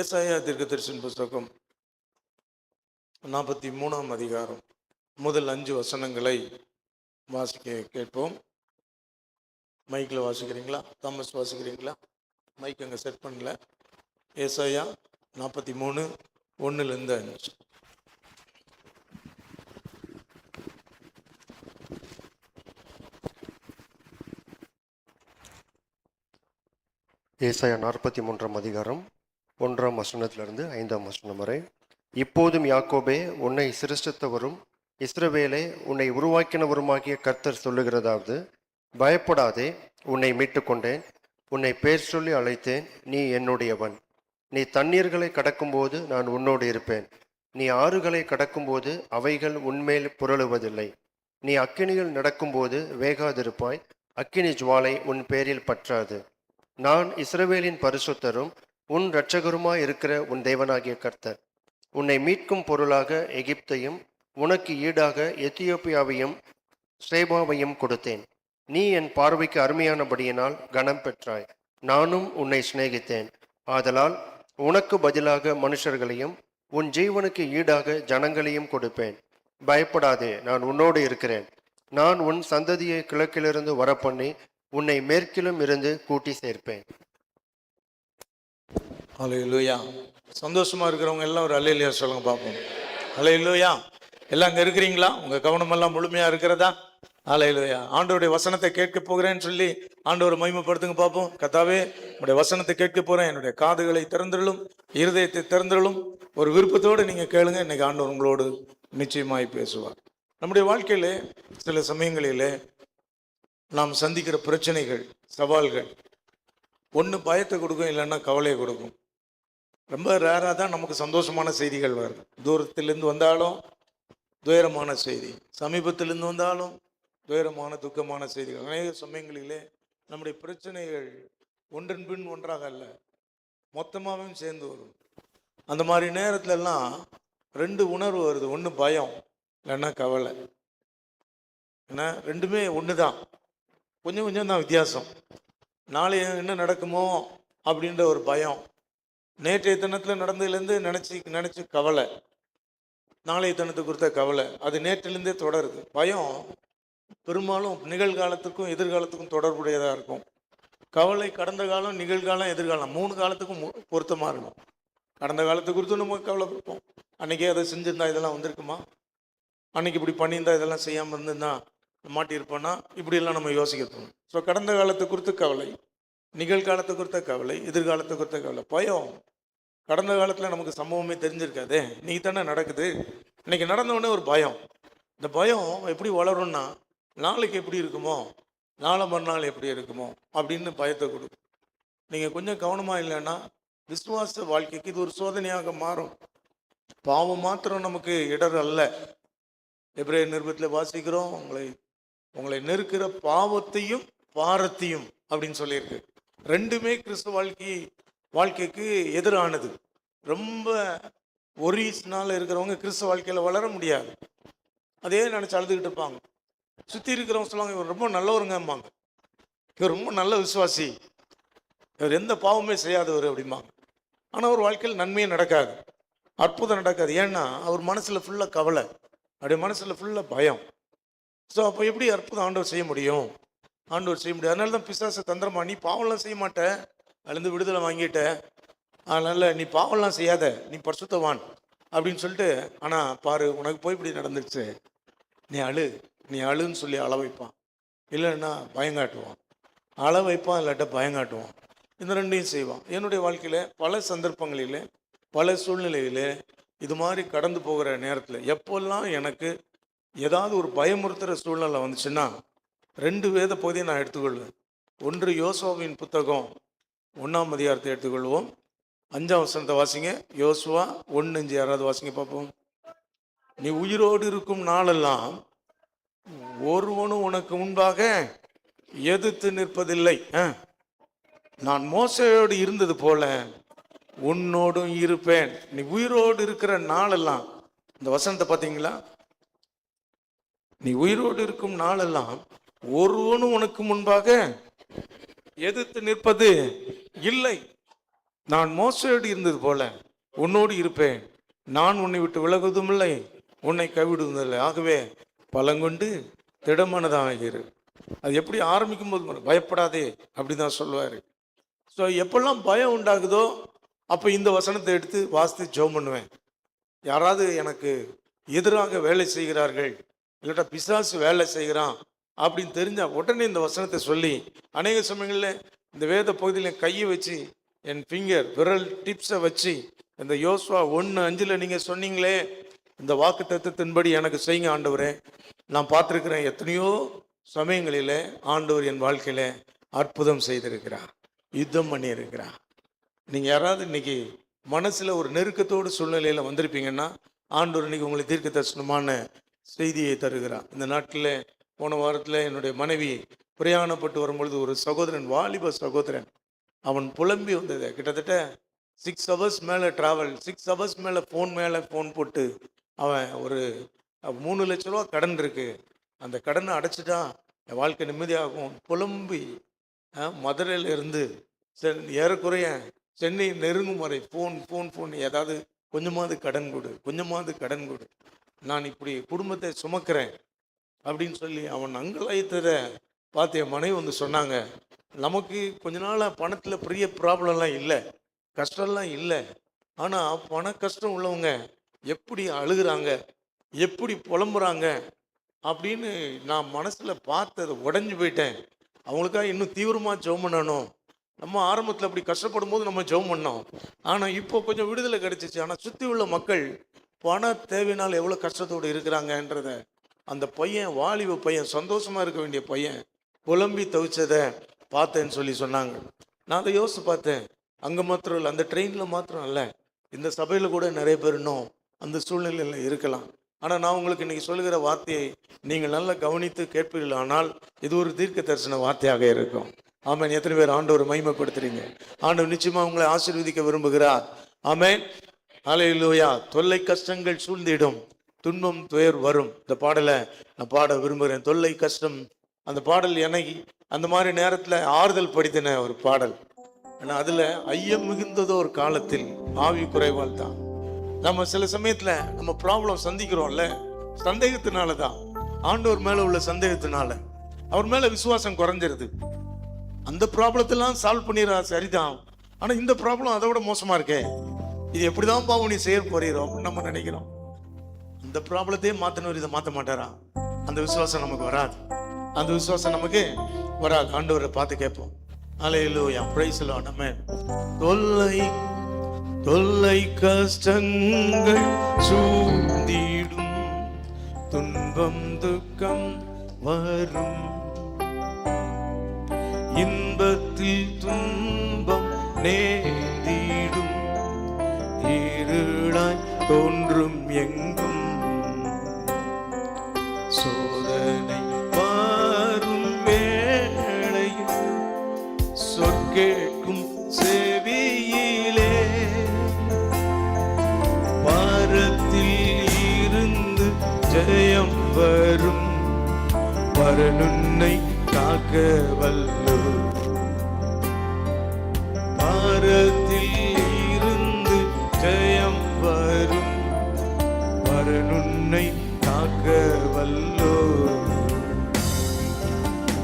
ஏசாயா தீர்க்கதரிசன புஸ்தகம் 43ஆம் அதிகாரம் முதல் 5 வசனங்களை வாசிக்க கேட்போம். மைக்கில் வாசிக்கிறீங்களா? தாமஸ் வாசிக்கிறீங்களா? மைக் அங்கே செட் பண்ணல. ஏசாயா 43 1-5. ஏசாயா 43ஆம் அதிகாரம் 1ஆம் வசனத்திலிருந்து 5ஆம் வசனம் வரை. இப்போதும் யாக்கோபே, உன்னை சிருஷ்டித்தவரும் இஸ்ரவேலே உன்னை உருவாக்கினவருமாகிய கர்த்தர் சொல்லுகிறதாவது, பயப்படாதே, உன்னை மீட்டு கொண்டேன், உன்னை பேர் சொல்லி அழைத்தேன், நீ என்னுடையவன். நீ தண்ணீர்களை கடக்கும்போது நான் உன்னோடு இருப்பேன், நீ ஆறுகளை கடக்கும்போது அவைகள் உன்மேல் புரளுவதில்லை. நீ அக்கினியில் நடக்கும்போது வேகாதிருப்பாய், அக்கினி ஜுவாலை உன் பேரில் பற்றாது. நான் இஸ்ரவேலின் பரிசுத்தரும் உன் இரட்சகருமாய் இருக்கிற உன் தேவனாகிய கர்த்தர். உன்னை மீட்கும் பொருளாக எகிப்தையும் உனக்கு ஈடாக எத்தியோப்பியாவையும் சேபாவையும் கொடுத்தேன். நீ என் பார்வைக்கு அருமையானபடியினால் கனம் பெற்றாய். நானும் உன்னை சிநேகித்தேன். ஆதலால் உனக்கு பதிலாக மனுஷர்களையும் உன் ஜீவனுக்கு ஈடாக ஜனங்களையும் கொடுப்பேன். பயப்படாதே, நான் உன்னோடு இருக்கிறேன். நான் உன் சந்ததியை கிழக்கிலிருந்து வரப்பண்ணி உன்னை மேற்கிலும் இருந்து கூட்டி சேர்ப்பேன். அல்லேலூயா. சந்தோஷமா இருக்கிறவங்க எல்லாம் ஒரு அல்லேலூயா சொல்லுங்க பார்ப்போம். அல்லேலூயா. எல்லாம் அங்கே இருக்கிறீங்களா? உங்கள் கவனமெல்லாம் முழுமையாக இருக்கிறதா? அல்லேலூயா. ஆண்டவருடைய வசனத்தை கேட்க போகிறேன்னு சொல்லி ஆண்டவரை மகிமைப்படுத்துங்க பார்ப்போம். கர்த்தாவே, உங்களுடைய வசனத்தை கேட்க போகிறேன், என்னுடைய காதுகளை திறந்துள்ளும், இருதயத்தை திறந்துள்ளும். ஒரு விருப்பத்தோடு நீங்கள் கேளுங்க. இன்னைக்கு ஆண்டவர் உங்களோடு நிச்சயமாய் பேசுவார். நம்முடைய வாழ்க்கையிலே சில சமயங்களிலே நாம் சந்திக்கிற பிரச்சனைகள், சவால்கள் ஒன்று பயத்தை கொடுக்கும், இல்லைன்னா கவலையை கொடுக்கும். ரொம்ப ரேராக தான் நமக்கு சந்தோஷமான செய்திகள் வரும். தூரத்திலிருந்து வந்தாலும் துயரமான செய்தி, சமீபத்திலிருந்து வந்தாலும் துயரமான துக்கமான செய்திகள். அநேக சமயங்களிலே நம்முடைய பிரச்சனைகள் ஒன்றன் பின் ஒன்றாக அல்ல, மொத்தமாகவும் சேர்ந்து வரும். அந்த மாதிரி நேரத்துலலாம் ரெண்டு உணர்வு வருது. ஒன்று பயம், இல்லைன்னா கவலை. ஏன்னா ரெண்டுமே ஒன்று தான், கொஞ்சம் கொஞ்சம் தான் வித்தியாசம். நாளை என்ன நடக்குமோ அப்படின்ற ஒரு பயம், நேற்றைய தினத்தில் நடந்ததுலேருந்து நினச்சி கவலை, நாளைய தினத்தை குறித்த கவலை, அது நேற்றிலேருந்தே தொடருது. பயம் பெரும்பாலும் நிகழ்காலத்துக்கும் எதிர்காலத்துக்கும் தொடர்புடையதாக இருக்கும். கவலை கடந்த காலம், நிகழ்காலம், எதிர்காலம் 3 காலத்துக்கும் பொருத்தமாக இருக்கும். கடந்த காலத்தை குறித்து நம்ம கவலைப்பட்டோம். அன்றைக்கே அதை செஞ்சுருந்தா இதெல்லாம் வந்திருக்குமா, அன்றைக்கி இப்படி பண்ணியிருந்தா இதெல்லாம் செய்யாமல் இருந்திருந்தா மாட்டியிருப்போன்னா, இப்படியெல்லாம் நம்ம யோசிக்க தோணும். ஸோ கடந்த காலத்தை குறித்து கவலை, நிகழ்காலத்தை குறித்த கவலை, எதிர்காலத்தை குறித்த கவலை. பயம் கடந்த காலத்தில் நமக்கு சம்பவமே தெரிஞ்சிருக்காது, இன்னைக்கு தானே நடக்குது. இன்னைக்கு நடந்தவுடனே ஒரு பயம். இந்த பயம் எப்படி வளரும்னா, நாளைக்கு எப்படி இருக்குமோ, நாளை மறுநாள் எப்படி இருக்குமோ அப்படின்னு பயத்தை கொடுக்கும். நீங்கள் கொஞ்சம் கவனமாக இல்லைன்னா விசுவாச வாழ்க்கைக்கு இது ஒரு சோதனையாக மாறும். பாவம் மாத்திரம் நமக்கு இடர் அல்ல. எபிரேயர் நிருபத்தில் வாசிக்கிறோம், உங்களை நெருக்கிற பாவத்தையும் பாரத்தையும் அப்படின்னு சொல்லியிருக்கு. ரெண்டுமே கிறிஸ்துவ வாழ்க்கைக்கு எதிரானது. ரொம்ப ஒரீஸ்னால இருக்கிறவங்க கிறிஸ்துவ வாழ்க்கையில் வளர முடியாது. அதே நினச்சி அழுதுகிட்டு இருப்பாங்க. சுற்றி இருக்கிறவங்க சொல்லுவாங்க, இவர் ரொம்ப நல்லவருங்கம்பாங்க, இவர் ரொம்ப நல்ல விசுவாசி, இவர் எந்த பாவமே செய்யாதவர் அப்படிம்பாங்க. ஆனால் அவர் வாழ்க்கையில் நன்மையே நடக்காது, அற்புதம் நடக்காது. ஏன்னா அவர் மனசில் ஃபுல்லாக கவலை, அப்படியே மனசில் ஃபுல்லாக பயம். ஸோ அப்போ எப்படி அற்புதம் ஆண்டவர் செய்ய முடியும்? ஆண்டவர் செய்ய முடியாது. அதனால தான் பிசாசு தந்திரமா, நீ பாவம்லாம் செய்ய மாட்ட, அதுலேருந்து விடுதலை வாங்கிட்ட, அதனால் நீ பாவம்லாம் செய்யாத, நீ பரிசுத்தவான் அப்படின்னு சொல்லிட்டு, ஆனால் பாரு உனக்கு போய் இப்படி நடந்துச்சு, நீ அழுன்னு சொல்லி அள வைப்பான், இல்லைன்னா பயங்காட்டுவான். அள வைப்பான், இல்லாட்ட பயங்காட்டுவான். இந்த ரெண்டையும் செய்வான். என்னுடைய வாழ்க்கையில் பல சந்தர்ப்பங்களில், பல சூழ்நிலையில் இது மாதிரி கடந்து போகிற நேரத்தில் எப்போல்லாம் எனக்கு ஏதாவது ஒரு பயமுறுத்துகிற சூழ்நிலை வந்துச்சுன்னா 2 வேத பகுதியை நான் எடுத்துக்கொள்வேன். ஒன்று யோசுவாவின் புத்தகம் 1ஆம் அதிகாரத்தை எடுத்துக்கொள்வோம். 5ஆம் வசனத்தை வாசிங்க. யோசுவா 1:5 யாராவது வாசிங்க பார்ப்போம். நீ உயிரோடு இருக்கும் நாளெல்லாம் ஒருவனும் உனக்கு முன்பாக எதிர்த்து நிற்பதில்லை. நான் மோசையோடு இருந்தது போல உன்னோடும் இருப்பேன். நீ உயிரோடு இருக்கிற நாளெல்லாம், இந்த வசனத்தை பார்த்தீங்களா? நீ உயிரோடு இருக்கும் நாளெல்லாம் ஒருவனும் உனக்கு முன்பாக எதிர்த்து நிற்பது இல்லை. நான் மோசோடு இருந்தது போல உன்னோடு இருப்பேன். நான் உன்னை விட்டு விலகுவதும் இல்லை, உன்னை கைவிடுவதும் இல்லை. ஆகவே பலங்கொண்டு திடமானதாக இரு. அது எப்படி ஆரம்பிக்கும் போது பயப்படாதே அப்படிதான் சொல்லுவார். ஸோ எப்பெல்லாம் பயம் உண்டாகுதோ அப்போ இந்த வசனத்தை எடுத்து வாசித்து ஜெபம் பண்ணுவேன். யாராவது எனக்கு எதிராக வேலை செய்கிறார்கள், இல்லாட்டா பிசாசு வேலை செய்கிறான் அப்படின்னு தெரிஞ்சா உடனே இந்த வசனத்தை சொல்லி, அநேக சமயங்களில் இந்த வேத பகுதியில் கையை வச்சு என் விரல் டிப்ஸை வச்சு இந்த யோசுவா 1:5 நீங்கள் சொன்னீங்களே இந்த வாக்கு தத்துவத்தின்படி எனக்கு செய்யுங்க ஆண்டவரே. நான் பார்த்துருக்கிறேன் எத்தனையோ சமயங்களில் ஆண்டவர் என் வாழ்க்கையில் அற்புதம் செய்திருக்கிறார், யுத்தம் பண்ணியிருக்கிறார். நீங்கள் யாராவது இன்னைக்கு மனசில் ஒரு நெருக்கத்தோடு சூழ்நிலையில் வந்திருப்பீங்கன்னா ஆண்டவர் இன்னைக்கு உங்களுக்கு தீர்க்க தரிசனமான செய்தியை தருகிறார். இந்த நாட்டில் போன வாரத்தில் என்னுடைய மனைவி பிரயாணப்பட்டு வரும்பொழுது ஒரு சகோதரன், வாலிப சகோதரன், அவன் புலம்பி வந்தது. கிட்டத்தட்ட 6 hours மேலே ட்ராவல், 6 hours மேலே ஃபோன் போட்டு அவன் ஒரு 3 லட்ச ரூபா கடன் இருக்கு, அந்த கடனை அடைச்சிட்டா என் வாழ்க்கை நிம்மதியாகும் புலம்பி மதுரையில் இருந்து ஏறக்குறைய சென்னை நெருங்கும் வரை ஃபோன் ஏதாவது கொஞ்சமாவது கடன் கொடு, நான் இப்படி குடும்பத்தை சுமக்கிறேன் அப்படின்னு சொல்லி அவன் அங்கலாய்த்ததை பார்த்து என் மனைவி வந்து சொன்னாங்க, நமக்கு கொஞ்ச நாளாக பணத்தில் பெரிய ப்ராப்ளம்லாம் இல்லை, கஷ்டம்லாம் இல்லை, ஆனால் பண கஷ்டம் உள்ளவங்க எப்படி அழுகுறாங்க, எப்படி புலம்புறாங்க அப்படின்னு நான் மனசில் பார்த்து அதை உடஞ்சி போயிட்டேன். அவங்களுக்காக இன்னும் தீவிரமாக ஜெபம் பண்ணணும். நம்ம ஆரம்பத்தில் அப்படி கஷ்டப்படும் போது நம்ம ஜெபம் பண்ணோம், ஆனால் இப்போ கொஞ்சம் விடுதலை கிடைச்சிச்சு. ஆனால் சுற்றி உள்ள மக்கள் பண தேவையினால் எவ்வளோ கஷ்டத்தோடு இருக்கிறாங்கன்றத அந்த பையன், வாலிப பையன், சந்தோஷமாக இருக்க வேண்டிய பையன் புலம்பி தவிச்சதை பார்த்தேன்னு சொல்லி சொன்னாங்க. நான் அதை யோசித்து பார்த்தேன். அங்கே மாத்திரம் இல்லை, அந்த ட்ரெயினில் மாத்திரம் இல்லை, இந்த சபையில் கூட நிறைய பேர் இன்னும் அந்த சூழ்நிலையில் இருக்கலாம். ஆனால் நான் உங்களுக்கு இன்றைக்கி சொல்லுகிற வார்த்தையை நீங்கள் நல்லா கவனித்து கேட்பீர்கள், ஆனால் இது ஒரு தீர்க்க தரிசன வார்த்தையாக இருக்கும். ஆமேன். எத்தனை பேர் ஆண்டவர் மகிமைப்படுத்துறீங்க? ஆண்டவர் நிச்சயமாக உங்களை ஆசீர்வதிக்க விரும்புகிறார். ஆமேன். ஹல்லேலூயா. தொல்லை கஷ்டங்கள் சூழ்ந்திடும், துன்பம் துயர் வரும். இந்த பாடலை நான் பாட விரும்புகிறேன். தொல்லை கஷ்டம், அந்த பாடல் எனக்கு அந்த மாதிரி நேரத்தில் ஆறுதல் படுத்தின ஒரு பாடல். ஆனால் அதில் ஐயம் மிகுந்ததோ ஒரு காலத்தில் ஆவி குறைவால் தான். நம்ம சில சமயத்தில் நம்ம ப்ராப்ளம் சந்திக்கிறோம்ல, சந்தேகத்தினால தான். ஆண்டவர் மேலே உள்ள சந்தேகத்தினால அவர் மேலே விசுவாசம் குறைஞ்சிருது. அந்த ப்ராப்ளத்தெல்லாம் சால்வ் பண்ணிடுறா, சரிதான். ஆனால் இந்த ப்ராப்ளம் அதை விட மோசமாக இருக்கே, இது எப்படிதான் பாவம் நீ செய்ய போறீரோ அப்படின்னு நம்ம நினைக்கிறோம். அந்த ப்ராப்ளத்தையே மாற்றினவர் இதை மாற்ற மாட்டாரா? அந்த விசுவாசம் நமக்கு வராது, அந்த விசுவாசம் நமக்கு வராது. ஆண்டவரை பார்த்து கேட்போம். ஹல்லேலூயா, பிரைஸ் தி லார்ட். ஆமென். தொல்லை கஷ்டங்கள் சூழ்ந்திடும், துன்பம் துக்கம் வரும், இன்பத்தில் துன்பம் நேர்ந்திடும், இருளாய் தோன்றும் எங்கும், சோதனை வரும் வேளையில் சொற்கேட்கும் செவியிலே, பாரத்தில் இருந்து ஜெயம் வரும், பரனுன்னை காக்க வல்லோ, பாரத்தில் இருந்து ஜெயம் வரும், பரனுன்னை காக்க வல்லோ,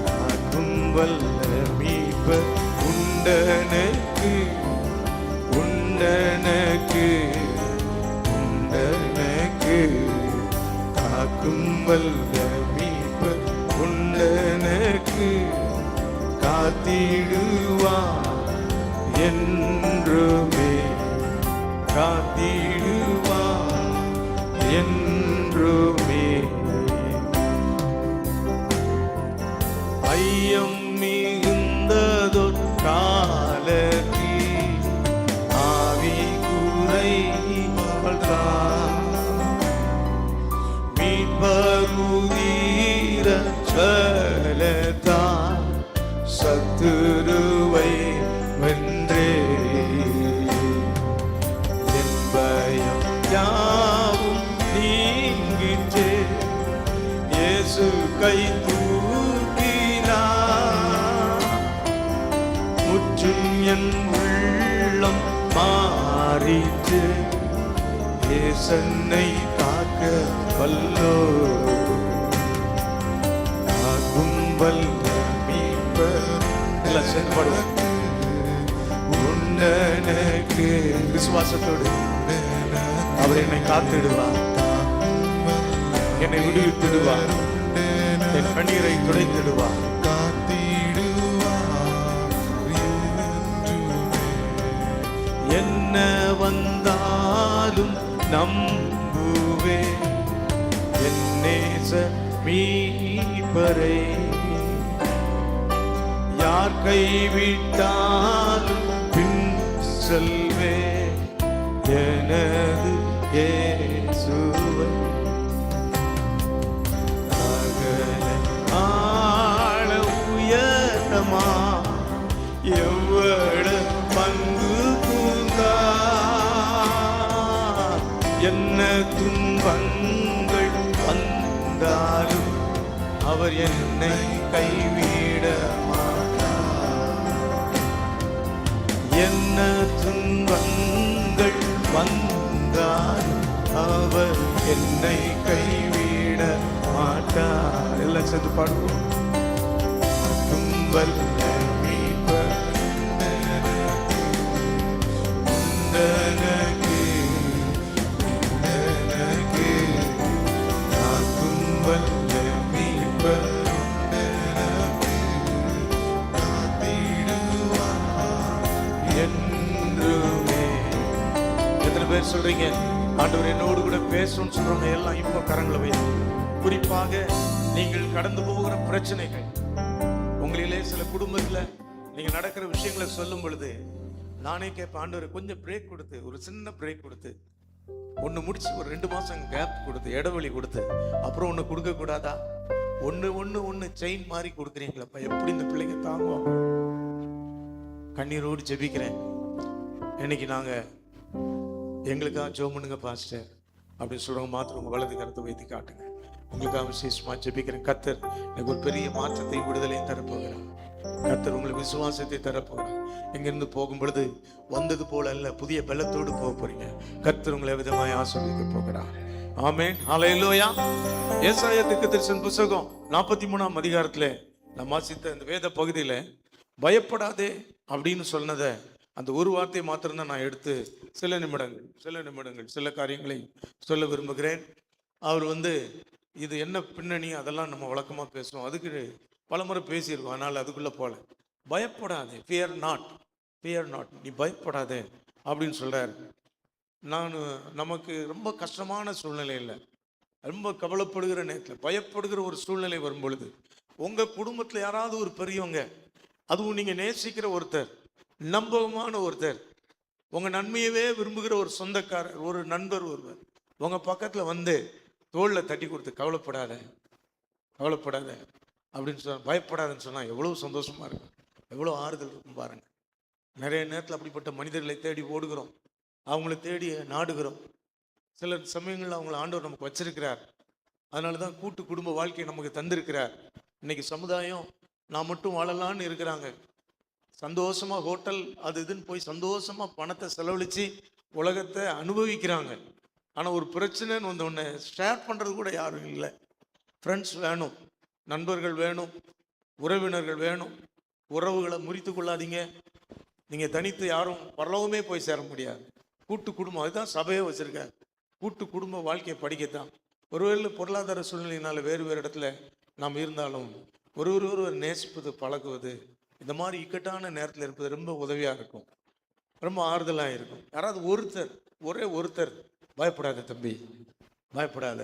காக்கும் வல்ல மீட்பர் உண்டனக்கு, உண்டனக்கு, உண்டனக்கு, காக்கும் வல்ல மீட்பர் உண்டனக்கு, காத்திடுவார் என்றுமே, காத்திடுவார் என்றுமே. ஐயம் மிகுந்ததொரு காலத்தில் ஆவி குறைவால் தான், மீட்பருதீர சலத்தான், சத்துருவை வென்றே, என் பயம் யாவும் நீங்கிற்றே, இயேசு கை தூக்கினார், முற்றும் என் உள்ளம் மாறிட்டு ஏசன்னை காக்க வல்லோ காக்கும் வல்ல மீட்பர். எல்லாம் சேர்ந்து பாடுவோம். உன்னனுக்கு விசுவாசத்தோடு அவர் என்னை காத்திடுவார், என்னை விடுவித்திடுவார், என் கண்ணீரை துடைத்திடுவார். என்ன வந்தாலும் நம்புவே என் நேச மீட்பரை. யார் கைவிட்டாலும் பின் செல்வே எனது இயேசுவை. அகல ஆழ உயரமா எவ்வள பங்கு பூங்கா என்ன துன்பங்கள் வந்தாலும் அவர் என்னை கைவிட மாட்டார். என்ன துன்பங்கள் வந்தாலும் அவர் என்னை கைவிட மாட்டார். எல்லாம் சேர்ந்து பாடுவோம். துன்பல் மீட்பர் உண்டனக்கு உண்டனக்கு. நான் துன்பல் மீட்பர் என்றுமே. எத்தனை பேர் சொல்றீங்க ஆண்டவர் என்னோடு கூட பேசணும்னு சொல்றவங்க எல்லாம் இப்போ கரங்களை வைத்து, குறிப்பாக நீங்கள் கடந்து போகிற பிரச்சனைகள், உங்களிலே சில குடும்பத்துல நீங்க நடக்கிற விஷயங்களை சொல்லும் பொழுது நானே கேட்பேன், ஆண்டவர் கொஞ்சம் பிரேக் கொடுத்து, ஒரு சின்ன பிரேக் கொடுத்து, ஒன்னு முடிச்சு ஒரு 2 மாசம் கேப் கொடுத்து, இடைவெளி கொடுத்து, அப்புறம் ஒன்னு கொடுக்க கூடாதா? ஒன்னு செயின் மாதிரி கொடுக்குறீங்களப்பா, எப்படி இந்த பிள்ளைங்க தாங்குவாங்க? கண்ணீரோடு ஜெபிக்கிறேன். இன்னைக்கு நாங்க எங்களுக்காக ஜெபம் பண்ணுங்க பாஸ்டர் அப்படின்னு சொல்றவங்க மாத்திரம் உங்க வலது கருத்தை வைத்து காட்டுங்க. உங்களுக்காக விசேஷமா ஜெபிக்கிறேன். கர்த்தர் எனக்கு ஒரு பெரிய மாற்றத்தையும் விடுதலையும் தரப்போகிறார். கர்த்தர் உங்களுக்கு விசுவாசத்தை தரப்போகிறார். எங்கிருந்து போகும் பொழுது வந்தது போல அல்ல, புதிய பலத்தோடு போக போறீங்க. கர்த்தர் உங்களை விதமாய் ஆசீர்வதிக்க போகிறார். ஆமென். ஹல்லேலூயா. ஏசாயா தீர்க்கதரிசன புத்தகம் 43ஆம் அதிகாரத்துல நான் வாசித்த இந்த வேத பகுதியில பயப்படாதே அப்படின்னு சொன்னதை அந்த ஒரு வார்த்தையை மாத்திரம்தான் நான் எடுத்து சில நிமிடங்கள் சில காரியங்களை சொல்ல விரும்புகிறேன். அவர் இது என்ன பின்னணி அதெல்லாம் நம்ம வழக்கமாக பேசுவோம், அதுக்கு பலமுறை பேசியிருக்கோம், அதனால் அதுக்குள்ளே போகல. பயப்படாதே, ஃபியர் நாட், நீ பயப்படாதே அப்படின்னு சொல்கிறார். நமக்கு ரொம்ப கஷ்டமான சூழ்நிலை இல்லை, ரொம்ப கவலைப்படுகிற நேரத்தில் பயப்படுகிற ஒரு சூழ்நிலை வரும் பொழுது உங்கள் குடும்பத்தில் யாராவது ஒரு பெரியவங்க, அதுவும் நீங்கள் நேசிக்கிற ஒருத்தர், நம்பகமான ஒருத்தர், உங்கள் நன்மையவே விரும்புகிற ஒரு சொந்தக்காரர், ஒரு நண்பர் ஒருவர் உங்கள் பக்கத்தில் தோளில் தட்டி கொடுத்து கவலைப்படாத அப்படின்னு பயப்படாதுன்னு சொன்னால் எவ்வளோ சந்தோஷமாக இருக்கும், எவ்வளோ ஆறுதல் இருக்கும் பாருங்கள். நிறைய நேரத்தில் அப்படிப்பட்ட மனிதர்களை தேடி ஓடுகிறோம், அவங்கள தேடி நாடுகிறோம். சில சமயங்களில் அவங்கள ஆண்டவர் நமக்கு வச்சிருக்கிறார். அதனால தான் கூட்டு குடும்ப வாழ்க்கையை நமக்கு தந்திருக்கிறார். இன்னைக்கு சமுதாயம் நான் மட்டும் வாழலான்னு இருக்கிறாங்க. சந்தோஷமாக ஹோட்டல் அது இதுன்னு போய் சந்தோஷமாக பணத்தை செலவழித்து உலகத்தை அனுபவிக்கிறாங்க. ஆனால் ஒரு பிரச்சனைன்னு ஒன்று ஷேர் பண்ணுறது கூட யாரும் இல்லை. ஃப்ரெண்ட்ஸ் வேணும், நண்பர்கள் வேணும், உறவினர்கள் வேணும். உறவுகளை முறித்து கொள்ளாதீங்க. நீங்கள் தனித்து யாரும் பரலோகமே போய் சேர முடியாது. கூட்டு குடும்பம், அதுதான் சபையே வச்சுருக்கார். கூட்டு குடும்ப வாழ்க்கையை படிக்கத்தான். ஒருவேளை பொருளாதார சூழ்நிலையினால் வேறு இடத்துல நாம் இருந்தாலும் ஒருவர் நேசிப்பது, பழகுவது, இந்த மாதிரி இக்கட்டான நேரத்தில் இருப்பது ரொம்ப உதவியாக இருக்கும், ரொம்ப ஆறுதலாக இருக்கும். யாராவது ஒருத்தர் பயப்படாத தம்பி, பயப்படாத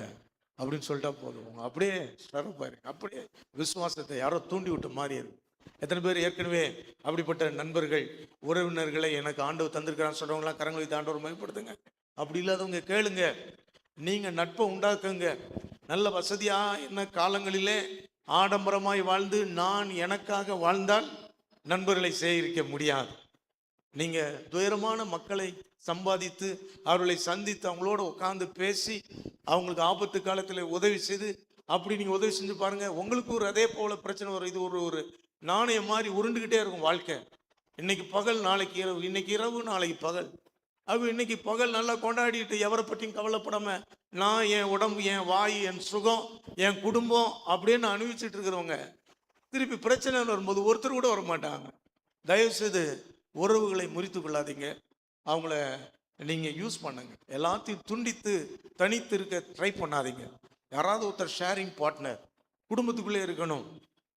அப்படின்னு சொல்லிட்டா போதும், அப்படியே ஸ்டரப்பாரு, அப்படியே விசுவாசத்தை யாரோ தூண்டி விட்ட மாதிரி இருக்கும். எத்தனை பேர் ஏற்கனவே அப்படிப்பட்ட நண்பர்கள், உறவினர்களை எனக்கு ஆண்டவர் தந்திருக்கிறான்னு சொல்றவங்களாம் கரங்களை வைத்து ஆண்டவர் மகிமைப்படுத்துங்க. அப்படி இல்லாதவங்க கேளுங்க, நீங்க நட்பை உண்டாக்குங்க. நல்ல வசதியா என்ன காலங்களிலே ஆடம்பரமாய் வாழ்ந்து நான் எனக்காக வாழ்ந்தால் நண்பர்களை சேகரிக்க முடியாது. நீங்க துயரமான மக்களை சம்பாதித்து அவர்களை சந்தித்து அவங்களோட உட்கார்ந்து பேசி அவங்களுக்கு ஆபத்து காலத்தில் உதவி செய்து அப்படி நீங்க உதவி செஞ்சு பாருங்க, உங்களுக்கு ஒரு அதே போல பிரச்சனை வரும். இது ஒரு நாணயம் மாதிரி உருண்டுகிட்டே இருக்கும் வாழ்க்கை. இன்னைக்கு பகல் நாளைக்கு இரவு, இன்னைக்கு இரவு நாளைக்கு பகல். அது இன்னைக்கு பகல் நல்லா கொண்டாடிட்டு எவரை பற்றியும் கவலைப்படாம நான் என் உடம்பு, என் வாய், என் சுகம், என் குடும்பம் அப்படின்னு அனுபவிச்சுட்டு இருக்கிறவங்க திருப்பி பிரச்சனை வரும்போது ஒருத்தர் கூட வர மாட்டாங்க. தயவுசெய்து உறவுகளை முறித்து கொள்ளாதீங்க. அவங்கள நீங்கள் யூஸ் பண்ணுங்க. எல்லாத்தையும் துண்டித்து தனித்து இருக்க ட்ரை பண்ணாதீங்க. யாராவது ஒருத்தர் ஷேரிங் பார்ட்னர் குடும்பத்துக்குள்ளே இருக்கணும்.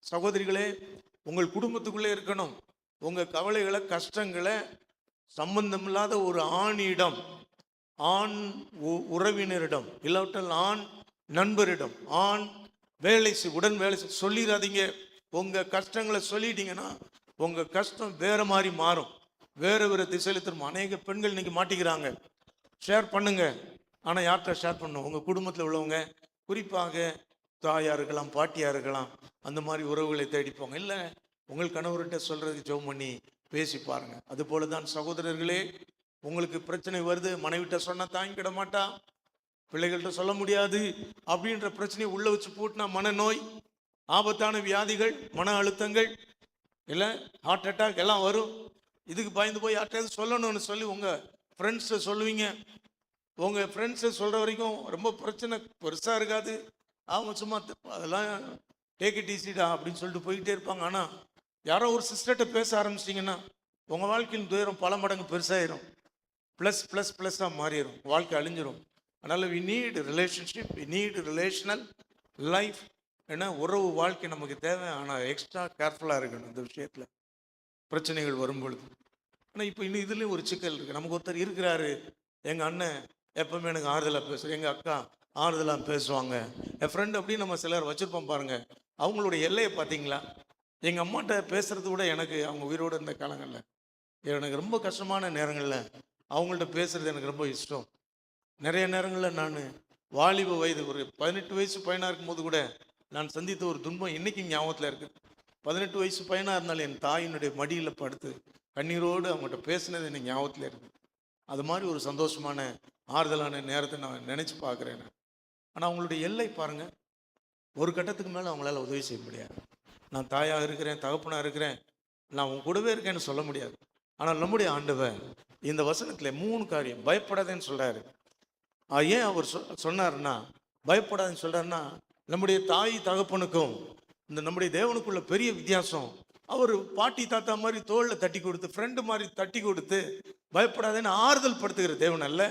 சகோதரிகளே, உங்கள் குடும்பத்துக்குள்ளே இருக்கணும். உங்கள் கவலைகளை, கஷ்டங்களை சம்பந்தமில்லாத ஒரு ஆணிடம், ஆண் உறவினரிடம், இல்லாவிட்டால் ஆண் நண்பரிடம், ஆண் உடன் வேலை சொல்லிடாதீங்க. உங்கள் கஷ்டங்களை சொல்லிட்டீங்கன்னா உங்கள் கஷ்டம் வேற மாதிரி மாறும், வேறு திசையில திரும்ப. அநேக பெண்கள் இன்னைக்கு மாட்டிக்கிறாங்க. ஷேர் பண்ணுங்க, ஆனால் யார்கிட்ட ஷேர் பண்ணணும்? உங்கள் குடும்பத்தில் உள்ளவங்க, குறிப்பாக தாயாக இருக்கலாம், பாட்டியாக இருக்கலாம், அந்த மாதிரி உறவுகளை தேடிப்போங்க. இல்லை உங்கள் கணவர்கிட்ட சொல்றதுக்கு ஜெபம் பண்ணி பேசி பாருங்க. அது போல தான் சகோதரர்களே, உங்களுக்கு பிரச்சனை வருது, மனைவிட்ட சொன்னா தாங்கிக்கிட மாட்டா, பிள்ளைகள்கிட்ட சொல்ல முடியாது அப்படின்ற பிரச்சனையை உள்ள வச்சு போட்டுனா மனநோய், ஆபத்தான வியாதிகள், மன அழுத்தங்கள், இல்லை ஹார்ட் அட்டாக் எல்லாம் வரும். இதுக்கு பயந்து போய் யார்கிட்ட சொல்லணும்னு சொல்லி உங்கள் ஃப்ரெண்ட்ஸை சொல்லுவீங்க. உங்கள் ஃப்ரெண்ட்ஸை சொல்கிற வரைக்கும் ரொம்ப பிரச்சனை பெருசாக இருக்காது. அவங்க சும்மா அதெல்லாம் டேக் இட் ஈஸிடா அப்படின்னு சொல்லிட்டு போய்கிட்டே இருப்பாங்க. ஆனால் யாரோ ஒரு சிஸ்டர்கிட்ட பேச ஆரம்பிச்சிட்டிங்கன்னா உங்கள் வாழ்க்கையின் துயரம் பல மடங்கு பெருசாகிடும். ப்ளஸ்ஸாக மாறிடும், வாழ்க்கை அழிஞ்சிடும். அதனால் we need relationship, we need relational life. ஏன்னா உறவு வாழ்க்கை நமக்கு தேவை. ஆனால் எக்ஸ்ட்ரா கேர்ஃபுல்லாக இருக்கணும் இந்த விஷயத்தில் பிரச்சனைகள் வரும்பொழுது. ஆனால் இப்போ இன்னும் இதுலேயும் ஒரு சிக்கல் இருக்குது. நமக்கு ஒருத்தர் இருக்கிறாரு, எங்கள் அண்ணன் எப்பவுமே எனக்கு ஆறுதலாக பேசுகிறேன், எங்கள் அக்கா ஆறுதலாக பேசுவாங்க, என் ஃப்ரெண்டு அப்படின்னு நம்ம சிலர் வச்சுருப்போம் பாருங்கள். அவங்களுடைய எல்லையை பார்த்தீங்களா? எங்கள் அம்மாட்ட பேசுகிறது கூட எனக்கு அவங்க உயிரோடு இருந்த காலங்களில் எனக்கு ரொம்ப கஷ்டமான நேரங்களில் அவங்கள்ட்ட பேசுகிறது எனக்கு ரொம்ப இஷ்டம். நிறைய நேரங்களில் நான் வாலிப வயது ஒரு 18 வயசு பையனாக இருக்கும்போது கூட நான் சந்தித்த ஒரு துன்பம் இன்றைக்கும் ஞாபகத்தில் இருக்குது. 18 வயசு பையனாக இருந்தாலும் என் தாயினுடைய மடியில் படுத்து கண்ணீரோடு அவங்கள்ட்ட பேசினது எனக்கு ஞாபகத்தில் இருக்குது. அது மாதிரி ஒரு சந்தோஷமான ஆறுதலான நேரத்தை நான் நினச்சி பார்க்குறேன். ஆனால் அவங்களுடைய எல்லை பாருங்கள், ஒரு கட்டத்துக்கு மேலே அவங்களால உதவி செய்ய முடியாது. நான் தாயாக இருக்கிறேன், தகப்பனாக இருக்கிறேன், நான் உங்க கூடவே இருக்கேன்னு சொல்ல முடியாது. ஆனால் நம்முடைய ஆண்டவர் இந்த வசனத்தில் 3 காரியம் பயப்படாதேன்னு சொல்கிறாரு. ஏன் அவர் சொன்னார்னா, பயப்படாதுன்னு சொல்கிறாருன்னா, நம்முடைய தாய் தகப்பனுக்கும் இந்த நம்முடைய தேவனுக்குள்ள பெரிய வித்தியாசம். அவர் பாட்டி தாத்தா மாதிரி தோளில் தட்டி கொடுத்து, ஃப்ரெண்டு மாதிரி தட்டி கொடுத்து பயப்படாதேன்னு ஆறுதல் படுத்துகிற தேவன் அல்ல.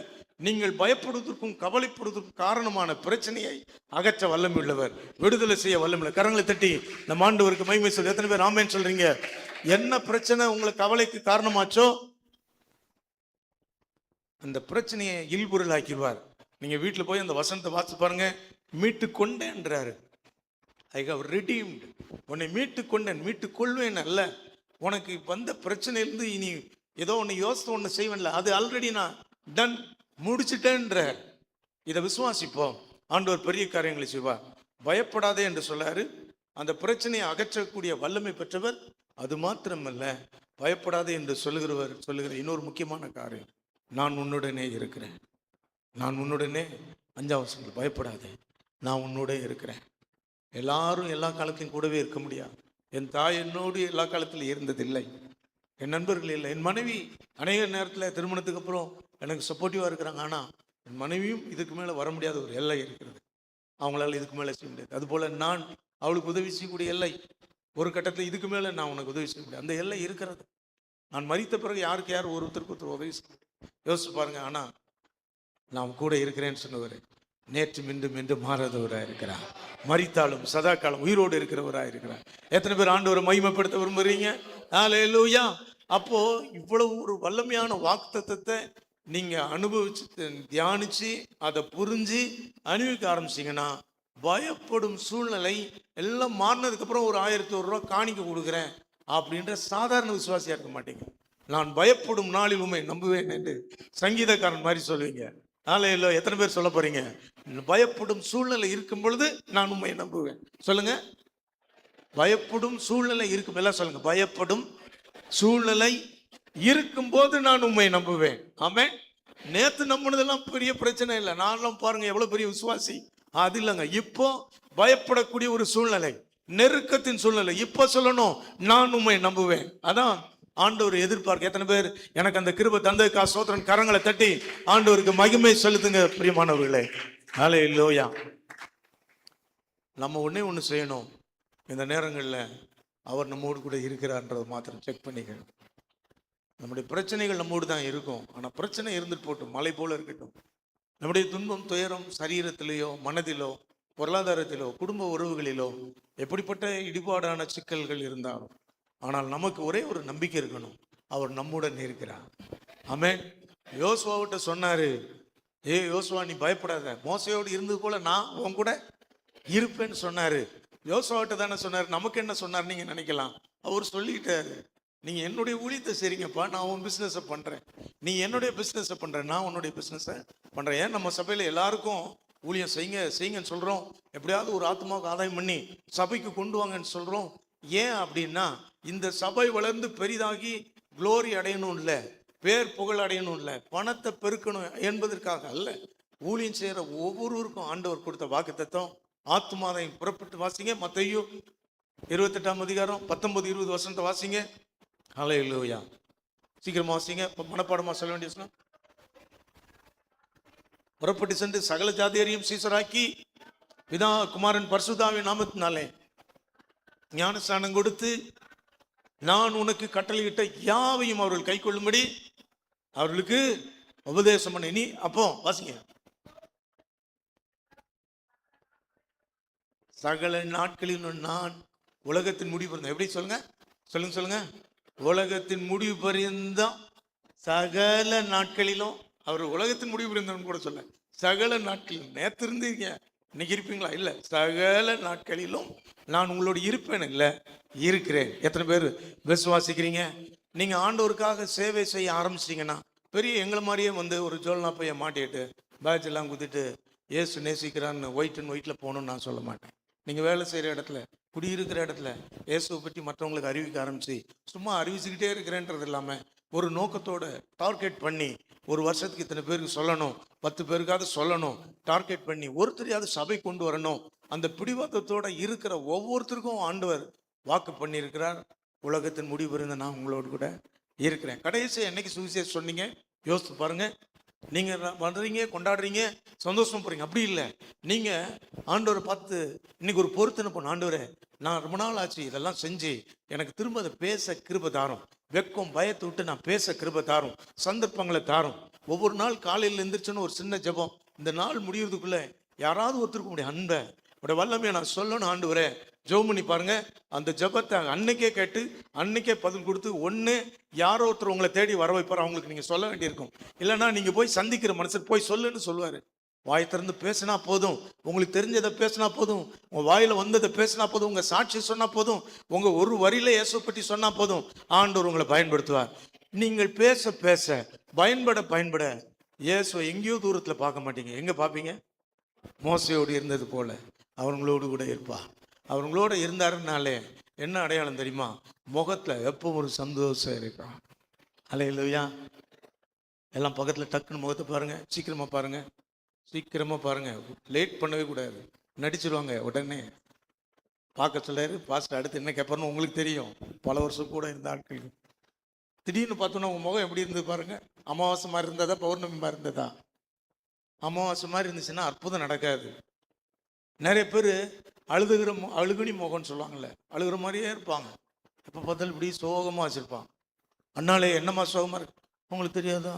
நீங்கள் பயப்படுவதற்கும் கவலைப்படுவதற்கும் காரணமான பிரச்சனையை அகற்ற வல்லமை உள்ளவர், விடுதலை செய்ய வல்லமை. கரங்களை தட்டி நம்ம ஆண்டவருக்கு மகிமை சொல்லி எத்தனை பேர் ஆமென் சொல்றீங்க? என்ன பிரச்சனை உங்களுக்கு கவலைக்கு காரணமாச்சோ அந்த பிரச்சனையை இல்பொருள் ஆக்கிடுவார். நீங்க வீட்டில் போய் அந்த வசனத்தை வாசிச்சு பாருங்க. மீட்டு கொண்டேன்றாரு. ஐ ஹவ் ரிடீம்டு, உன்னை மீட்டு கொண்டேன், மீட்டு கொள்வேன் அல்ல. உனக்கு வந்த பிரச்சனையிலிருந்து இனி ஏதோ ஒன்று யோசித்து ஒன்று செய்வேன்ல, அது ஆல்ரெடி நான் டன் முடிச்சுட்டேன்ற. இதை விசுவாசிப்போம், ஆண்டவர் பெரிய காரியங்களை செய்வார். பயப்படாதே என்று சொல்லாரு. அந்த பிரச்சனையை அகற்றக்கூடிய வல்லமை பெற்றவர். அது மாத்திரமல்ல, பயப்படாதே என்று சொல்லுகிற இன்னொரு முக்கியமான காரியம், நான் உன்னுடனே இருக்கிறேன். நான் உன்னுடனே, 5ஆம் வசனம், பயப்படாதே நான் உன்னோட இருக்கிறேன். எல்லாரும் எல்லா காலத்தையும் கூடவே இருக்க முடியாது. என் தாய் என்னோடு எல்லா காலத்திலும் இருந்ததில்லை, என் நண்பர்கள் இல்லை, என் மனைவி அநேக நேரத்தில் திருமணத்துக்கு அப்புறம் எனக்கு சப்போர்ட்டிவாக இருக்கிறாங்க. ஆனால் என் மனைவியும் இதுக்கு மேலே வர முடியாத ஒரு எல்லை இருக்கிறது, அவங்களால இதுக்கு மேலே செய்ய முடியாது. அதுபோல் நான் அவளுக்கு உதவி செய்யக்கூடிய எல்லை, ஒரு கட்டத்தில் இதுக்கு மேலே நான் உனக்கு உதவி செய்ய முடியாது, அந்த எல்லை இருக்கிறது. நான் மரித்த பிறகு யாருக்கு யார் ஒருத்தருக்கு ஒருத்தர் உதவி செய்ய யோசிச்சு பாருங்க. ஆனால் நான் கூட இருக்கிறேன்னு சொன்னவர் நேற்று மீண்டும் என்று மாறாதவராக இருக்கிறார். மரித்தாலும் சதா காலம் உயிரோடு இருக்கிறவராக இருக்கிறார். எத்தனை பேர் ஆண்டவரை மகிமைப்படுத்த விரும்புறீங்க? ஹல்லேலூயா. அப்போ இவ்வளவு ஒரு வல்லமையான வாக்குத்தத்தத்தை நீங்க அனுபவிச்சு தியானிச்சு அதை புரிஞ்சு அனுபவிக்க ஆரம்பிச்சிங்கன்னா, பயப்படும் சூழ்நிலை எல்லாம் மாறினதுக்கு அப்புறம் ஒரு 1100 ரூபா காணிக்க கொடுக்குறேன் அப்படின்ற சாதாரண விசுவாசியா இருக்க மாட்டீங்க. நான் பயப்படும் நாளில் உண்மை நம்புவேன் என்று சங்கீதக்காரன் மாதிரி சொல்லுவீங்க. ஹல்லேலூயா. எத்தனை பேர் சொல்ல போறீங்க? பயப்படும் சூழ்நிலை இருக்கும் பொழுது நான் உண்மை நம்புவேன். சொல்லுங்க, பயப்படும் சூழ்நிலை இருக்கும், எல்லாம் சொல்லுங்க, பயப்படும் சூழ்நிலை இருக்கும் போது நான் உண்மை நம்புவேன். ஆமென். நேத்து நம்பினதெல்லாம் பெரிய பிரச்சனை இல்லை, நான்லாம் பாருங்க எவ்வளவு பெரிய விசுவாசி. அது இல்லைங்க, இப்போ பயப்படக்கூடிய ஒரு சூழ்நிலை, நெருக்கத்தின் சூழ்நிலை, இப்போ சொல்லணும் நான் உண்மை நம்புவேன். அதான் ஆண்டவர் எதிர்பார்க்க. எத்தனை பேர் எனக்கு அந்த கிருபை தந்ததுக்கா ஸ்தோத்திரம்? கரங்களை தட்டி ஆண்டவருக்கு மகிமை செலுத்துங்க பிரியமானவர்களே. ஹல்லேலூயா. நம்ம ஒண்ணு செய்யணும். இந்த நேரங்களில் அவர் நம்மோடு கூட இருக்கிறார்ன்றதை மாத்திரம் செக் பண்ணிக்கணும். நம்முடைய பிரச்சனைகள் நம்மோடு தான் இருக்கும். ஆனால் பிரச்சனை இருந்துட்டு போட்டும், மலை போல இருக்கட்டும். நம்முடைய துன்பம் துயரம் சரீரத்திலேயோ மனதிலோ பொருளாதாரத்திலோ குடும்ப உறவுகளிலோ எப்படிப்பட்ட இடிபாடான சிக்கல்கள் இருந்தாலும், ஆனால் நமக்கு ஒரே ஒரு நம்பிக்கை இருக்கணும், அவர் நம்முடன் இருக்கிறார். ஆமென். யோசுவாவிட்ட சொன்னாரு, ஏ யோசுவா நீ பயப்படாத, மோசையோடு இருந்தது போல நான் உன் கூட இருப்பேன்னு சொன்னாரு. யோசுவாவிட்ட தானே சொன்னாரு. நமக்கு என்ன சொன்னார் நீங்க நினைக்கலாம். அவர் சொல்லிட்டாரு, நீங்க என்னுடைய ஊழியத்தை செய்றீங்கப்பா, நான் உன் பிசினஸை பண்றேன், நீ என்னுடைய பிசினஸை பண்ற, நான் உன்னுடைய பிசினஸை பண்றேன். ஏன் நம்ம சபையில எல்லாருக்கும் ஊழியம் செய்யுங்கன்னு சொல்றோம், எப்படியாவது ஒரு ஆத்மாவுக்கு ஆதாயம் பண்ணி சபைக்கு கொண்டு வாங்கன்னு சொல்றோம். ஏன் அப்படின்னா, இந்த சபை வளர்ந்து பெரிதாகி குளோரி அடையணும் இல்லை, பேர் புகழ் அடையணும் இல்லை, பணத்தை பெருக்கணும் என்பதற்காக அல்ல. ஊழியம் செய்யற ஒவ்வொருவருக்கும் ஆண்டவர் கொடுத்த வாக்குத்தத்தம் ஆத்மாதாயம். புறப்பட்டு வாசிங்க மத்தேயு 28ஆம் அதிகாரம் 19-20 வசனத்தை வாசிங்க. ஹல்லேலூயா. சீக்கிரமா வாசிங்க, மனப்பாடமா சொல்ல வேண்டிய வசனம். புறப்பட்டு சென்று சகல ஜாதியரையும் சீசராக்கி பிதா குமாரன் பரிசுத்தாவின் நாமத்தினாலே ஞானஸ்நானம் கொடுத்து நான் உனக்கு கட்டளையிட்ட யாவையும் அவர்கள் கை கொள்ளும்படி அவர்களுக்கு உபதேசம் பண்ண. நீ அப்போ வாசிங்க. சகல நாட்களிலும் நான் உலகத்தின் முடிவு பரியந்தம். எப்படி சொல்லுங்க. உலகத்தின் முடிவு பரியந்தம், சகல நாட்களிலும். அவர் உலகத்தின் முடிவு பரியந்தம் கூட சொல்ல, சகல நாட்களிலும். நேற்று இருந்தீங்க, இன்னைக்கு இருப்பீங்களா? இல்ல, சகல நாட்களிலும் நான் உங்களோட இருப்பேன், இல்ல இருக்கிறேன். எத்தனை பேர் விசுவாசிக்கிறீங்க? நீங்க ஆண்டவருக்காக சேவை செய்ய ஆரம்பிச்சிட்டீங்கன்னா, பெரிய எங்களை மாதிரியே வந்து ஒரு ஜோல்னா பையன் மாட்டிட்டு பேட்ச் எல்லாம் குத்திட்டு ஏசு நேசிக்கிறான்னு ஒயிட் அண்ட் ஒயிட்ல போகணும்னு நான் சொல்ல மாட்டேன். நீங்கள் வேலை செய்கிற இடத்துல, குடியிருக்கிற இடத்துல இயேசுவை பற்றி மற்றவங்களுக்கு அறிவிக்க ஆரம்பித்து சும்மா அறிவிச்சுக்கிட்டே இருக்கிறேன்றது இல்லாமல் ஒரு நோக்கத்தோட டார்கெட் பண்ணி, ஒரு வருஷத்துக்கு இத்தனை பேருக்கு சொல்லணும், 10 பேருக்காவது சொல்லணும், டார்கெட் பண்ணி ஒருத்தரையாவது சபை கொண்டு வரணும். அந்த பிடிவாதத்தோடு இருக்கிற ஒவ்வொருத்தருக்கும் ஆண்டவர் வாக்கு பண்ணியிருக்கிறார். உலகத்தின் முடிவு இருந்த நான் உங்களோடு கூட இருக்கிறேன். கடைசி என்னைக்கு சுவிசேஷம் சொன்னீங்க யோசித்து பாருங்க. நீங்கள் பண்ணுறீங்க, கொண்டாடுறீங்க, சந்தோஷம் போகிறீங்க. அப்படி இல்லை, நீங்கள் ஆண்டவரை பார்த்து இன்னைக்கு ஒரு பொறுத்தனை பண்ண, ஆண்டவரே நான் ரொம்ப நாள் ஆச்சு இதெல்லாம் செஞ்சு, எனக்கு திரும்ப அதை பேச கிருபை தாரும், வெக்கம் பயத்தை விட்டு நான் பேச கிருபை தாரும், சந்தர்ப்பங்களை தாரும். ஒவ்வொரு நாள் காலையில் எழுந்திரிச்சோன்னு ஒரு சின்ன ஜெபம், இந்த நாள் முடியறதுக்குள்ளே யாராவது ஒருத்தருக்கு உடைய அன்பை உடைய வல்லமையை நான் சொல்லணும் ஆண்டவரே. ஜெபம் பண்ணி பாருங்க. அந்த ஜெபத்தை அன்னைக்கே கேட்டு அன்னைக்கே பதில் கொடுத்து, ஒன்று யாரோ ஒருத்தர் உங்களை தேடி வர வைப்பார், அவங்களுக்கு நீங்கள் சொல்ல வேண்டியிருக்கும். இல்லைன்னா நீங்கள் போய் சந்திக்கிற மனுஷர் போய் சொல்லுன்னு சொல்லுவார். வாய் திறந்து பேசினா போதும், உங்களுக்கு தெரிஞ்சதை பேசினா போதும், உங்கள் வாயில் வந்ததை பேசினா போதும், உங்கள் சாட்சி சொன்னால் போதும், உங்கள் ஒரு வரியில இயேசு பற்றி சொன்னால் போதும், ஆண்டவர் உங்களை பயன்படுத்துவார். நீங்கள் பேச பேச பயன்பட இயேசுவை எங்கேயோ தூரத்தில் பார்க்க மாட்டீங்க. எங்கே பார்ப்பீங்க? மோசையோடு இருந்தது போல அவங்களோடு கூட இருப்பார். அவங்களோட இருந்தாருனாலே என்ன அடையாளம் தெரியுமா? முகத்தில் எப்போ ஒரு சந்தோஷம் இருக்கும். ஹல்லேலூயா. எல்லாம் பக்கத்தில் டக்குன்னு முகத்தை பாருங்க, சீக்கிரமாக பாருங்க, லேட் பண்ணவே கூடாது. நடிச்சிருவாங்க உடனே. பார்க்க சொல்றாரு பாஸ்டர், அடுத்து என்ன கேட்பாருன்னு உங்களுக்கு தெரியும். பல வருஷம் கூட இருந்த ஆட்கள் திடீர்னு பார்த்தோன்னா உங்கள் முகம் எப்படி இருந்தது பாருங்க. அமாவாசை மாதிரி இருந்ததா, பௌர்ணமி மாதிரி இருந்ததா? அமாவாசை மாதிரி இருந்துச்சுன்னா அற்புதம் நடக்காது. நிறைய பேர் அழுகுனி முகம்னு சொல்லுவாங்கள்ல, அழுகிற மாதிரியே இருப்பாங்க. எப்போ பார்த்தாலும் இப்படி சோகமாக வச்சுருப்பாங்க. அண்ணாலே என்னம்மா சோகமாக இருக்கு? உங்களுக்கு தெரியாதா?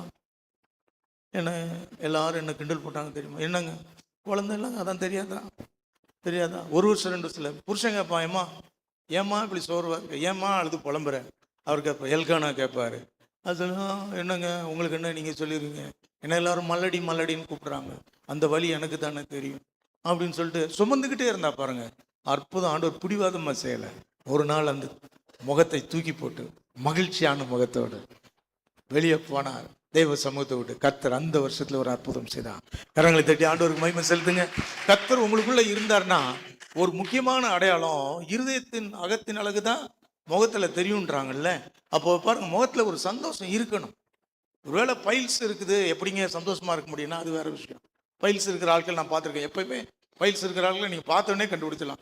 என்ன எல்லாரும் என்ன கிண்டல் போட்டாங்க தெரியுமா? என்னங்க குழந்தை இல்லைங்க, அதான் தெரியாதா? 1 வருஷம் 2 வருஷத்தில் புருஷன் கேட்பான், ஏம்மா இப்படி சோர்வா இருக்கு, ஏம்மா அழுது புலம்புற? அவர் கேட்பார், எல்கானா கேட்பாரு. அதெல்லாம் என்னங்க உங்களுக்கு என்ன, நீங்கள் சொல்லிடுவீங்க, என்ன எல்லாரும் மல்லடின்னு கூப்பிட்றாங்க, அந்த வழி எனக்கு தானே தெரியும் அப்படின்னு சொல்லிட்டு சுமந்துக்கிட்டே இருந்தா பாருங்க. அற்புதம். ஆண்டவர் பிடிவாதமாக செய்யலை. ஒரு நாள் அந்த முகத்தை தூக்கி போட்டு மகிழ்ச்சியான முகத்தோடு வெளியே போனார். தெய்வ சமூகத்தை விட்டு கர்த்தர் அந்த வருஷத்துல ஒரு அற்புதம் செய்தார். கரங்களை தட்டி ஆண்டவருக்கு மகிமை செலுத்துங்க. கர்த்தர் உங்களுக்குள்ள இருந்தார்னா ஒரு முக்கியமான அடையாளம், இருதயத்தின் அகத்தின் அழகு தான் முகத்துல தெரியுன்றாங்கல்ல. அப்போ பாருங்க, முகத்துல ஒரு சந்தோஷம் இருக்கணும். ஒருவேளை பைல்ஸ் இருக்குது, எப்படிங்க சந்தோஷமா இருக்க முடியும்னா அது வேற விஷயம். பைல்ஸ் இருக்கிற ஆட்கள் நான் பார்த்துருக்கேன். எப்பயுமே பைல்ஸ் இருக்கிற ஆட்களை நீங்கள் பார்த்தோன்னே கண்டுபிடிச்சலாம்.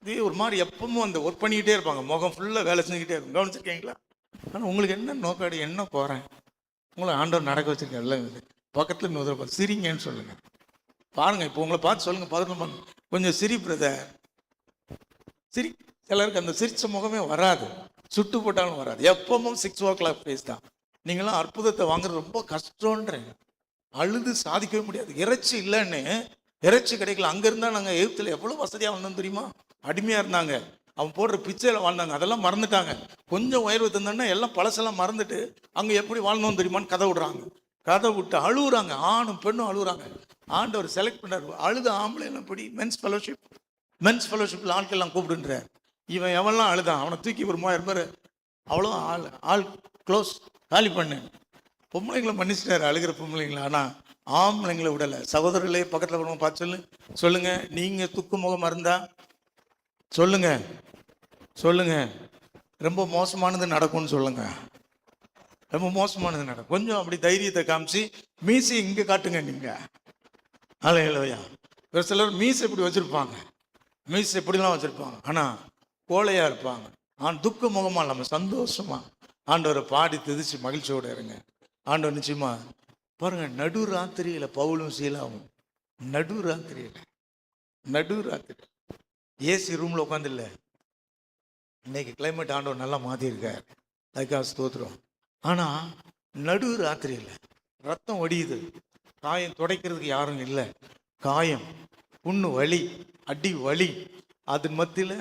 இது ஒரு மாதிரி எப்பவும் அந்த ஒர்க் பண்ணிக்கிட்டே இருப்பாங்க, முகம் ஃபுல்லாக வேலை செஞ்சுக்கிட்டே இருக்கும். கவனிச்சிருக்கீங்களா? ஆனால் உங்களுக்கு என்ன நோக்காடி, என்ன போகிறேன், உங்களை ஆண்டவர் நடக்க வச்சிருக்கேன் எல்லாம். பக்கத்தில் இன்னொரு பார்த்து சிரிங்கன்னு சொல்லுங்கள். பாருங்கள், இப்போ உங்களை பார்த்து சொல்லுங்கள், பதட்டம் பண்ணுங்க, கொஞ்சம் சிரி பிரதர், சிரி. சிலருக்கு அந்த சிரிச்ச முகமே வராது, சுட்டு போட்டாலும் வராது. எப்பவும் 6 ஃபேஸ் தான். நீங்களாம் அற்புதத்தை வாங்குறது ரொம்ப கஷ்டன்றீங்க. அழுது சாதிக்கவே முடியாது. இறைச்சி இல்லைன்னு, இறைச்சி கிடைக்கல. அங்கே இருந்தால் நாங்கள் எகிப்தில் எவ்வளோ வசதியாக வந்தோம் தெரியுமா? அடிமையாக இருந்தாங்க, அவன் போடுற பிச்சையில் வாழ்ந்தாங்க. அதெல்லாம் மறந்துட்டாங்க. கொஞ்சம் உயர்வு தந்தோன்னா எல்லாம் பழசெல்லாம் மறந்துட்டு அங்கே எப்படி வாழ்ந்தோம் தெரியுமான்னு கதை விடுறாங்க. கதை விட்டு அழுகுறாங்க, ஆணும் பெண்ணும் அழுகுறாங்க. ஆண்டவர் செலக்ட் பண்ணார். அழுத ஆம்பளை எல்லாம் படி மென்ஸ் ஃபெலோஷிப்பில் ஆட்கள்லாம் கூப்பிடுன்றார். இவன் எவன்லாம் அழுதான் அவனை தூக்கி ஒரு 3000 பேர் அவ்வளோ ஆள் க்ளோஸ் காலி பண்ணு. பொம்பளைங்களை மன்னிச்சிட்டாரு, அழுகிற பொம்பளைங்களா. ஆனால் ஆம்பளைங்களை விடலை. சகோதரர்களே, பக்கத்தில் பார்த்து சொல்லுங்க, நீங்கள் துக்கு முகமாக இருந்தா சொல்லுங்க, ரொம்ப மோசமானது நடக்கும்னு சொல்லுங்க. ரொம்ப மோசமானது நடக்கும். கொஞ்சம் அப்படி தைரியத்தை காமிச்சு மீசி இங்கே காட்டுங்க நீங்கள். அல்லேலூயா. ஒரு சிலர் மீசை இப்படி வச்சுருப்பாங்க, மீசை எப்படிலாம் வச்சுருப்பாங்க, ஆனால் கோழையாக இருப்பாங்க. துக்க முகமாக இல்லாமல் சந்தோஷமாக ஆண்டவரை பாடி திதிச்சு மகிழ்ச்சியோடு இருங்க. ஆண்டவர் நிச்சயமா பாருங்க. நடு ராத்திரியில் பவுலும் சீலாவும் நடு ராத்திரி ஏசி ரூமில் உட்காந்துல்ல. இன்னைக்கு கிளைமேட் ஆண்டவர் நல்லா மாற்றிருக்கார், அதுக்காக ஸ்தோத்திரம். ஆனால் நடு ராத்திரியில் ரத்தம் வடியுது, காயம் துடைக்கிறதுக்கு யாரும் இல்லை, காயம், புண்ணு வலி, அடி வலி, அதன் மத்தியில்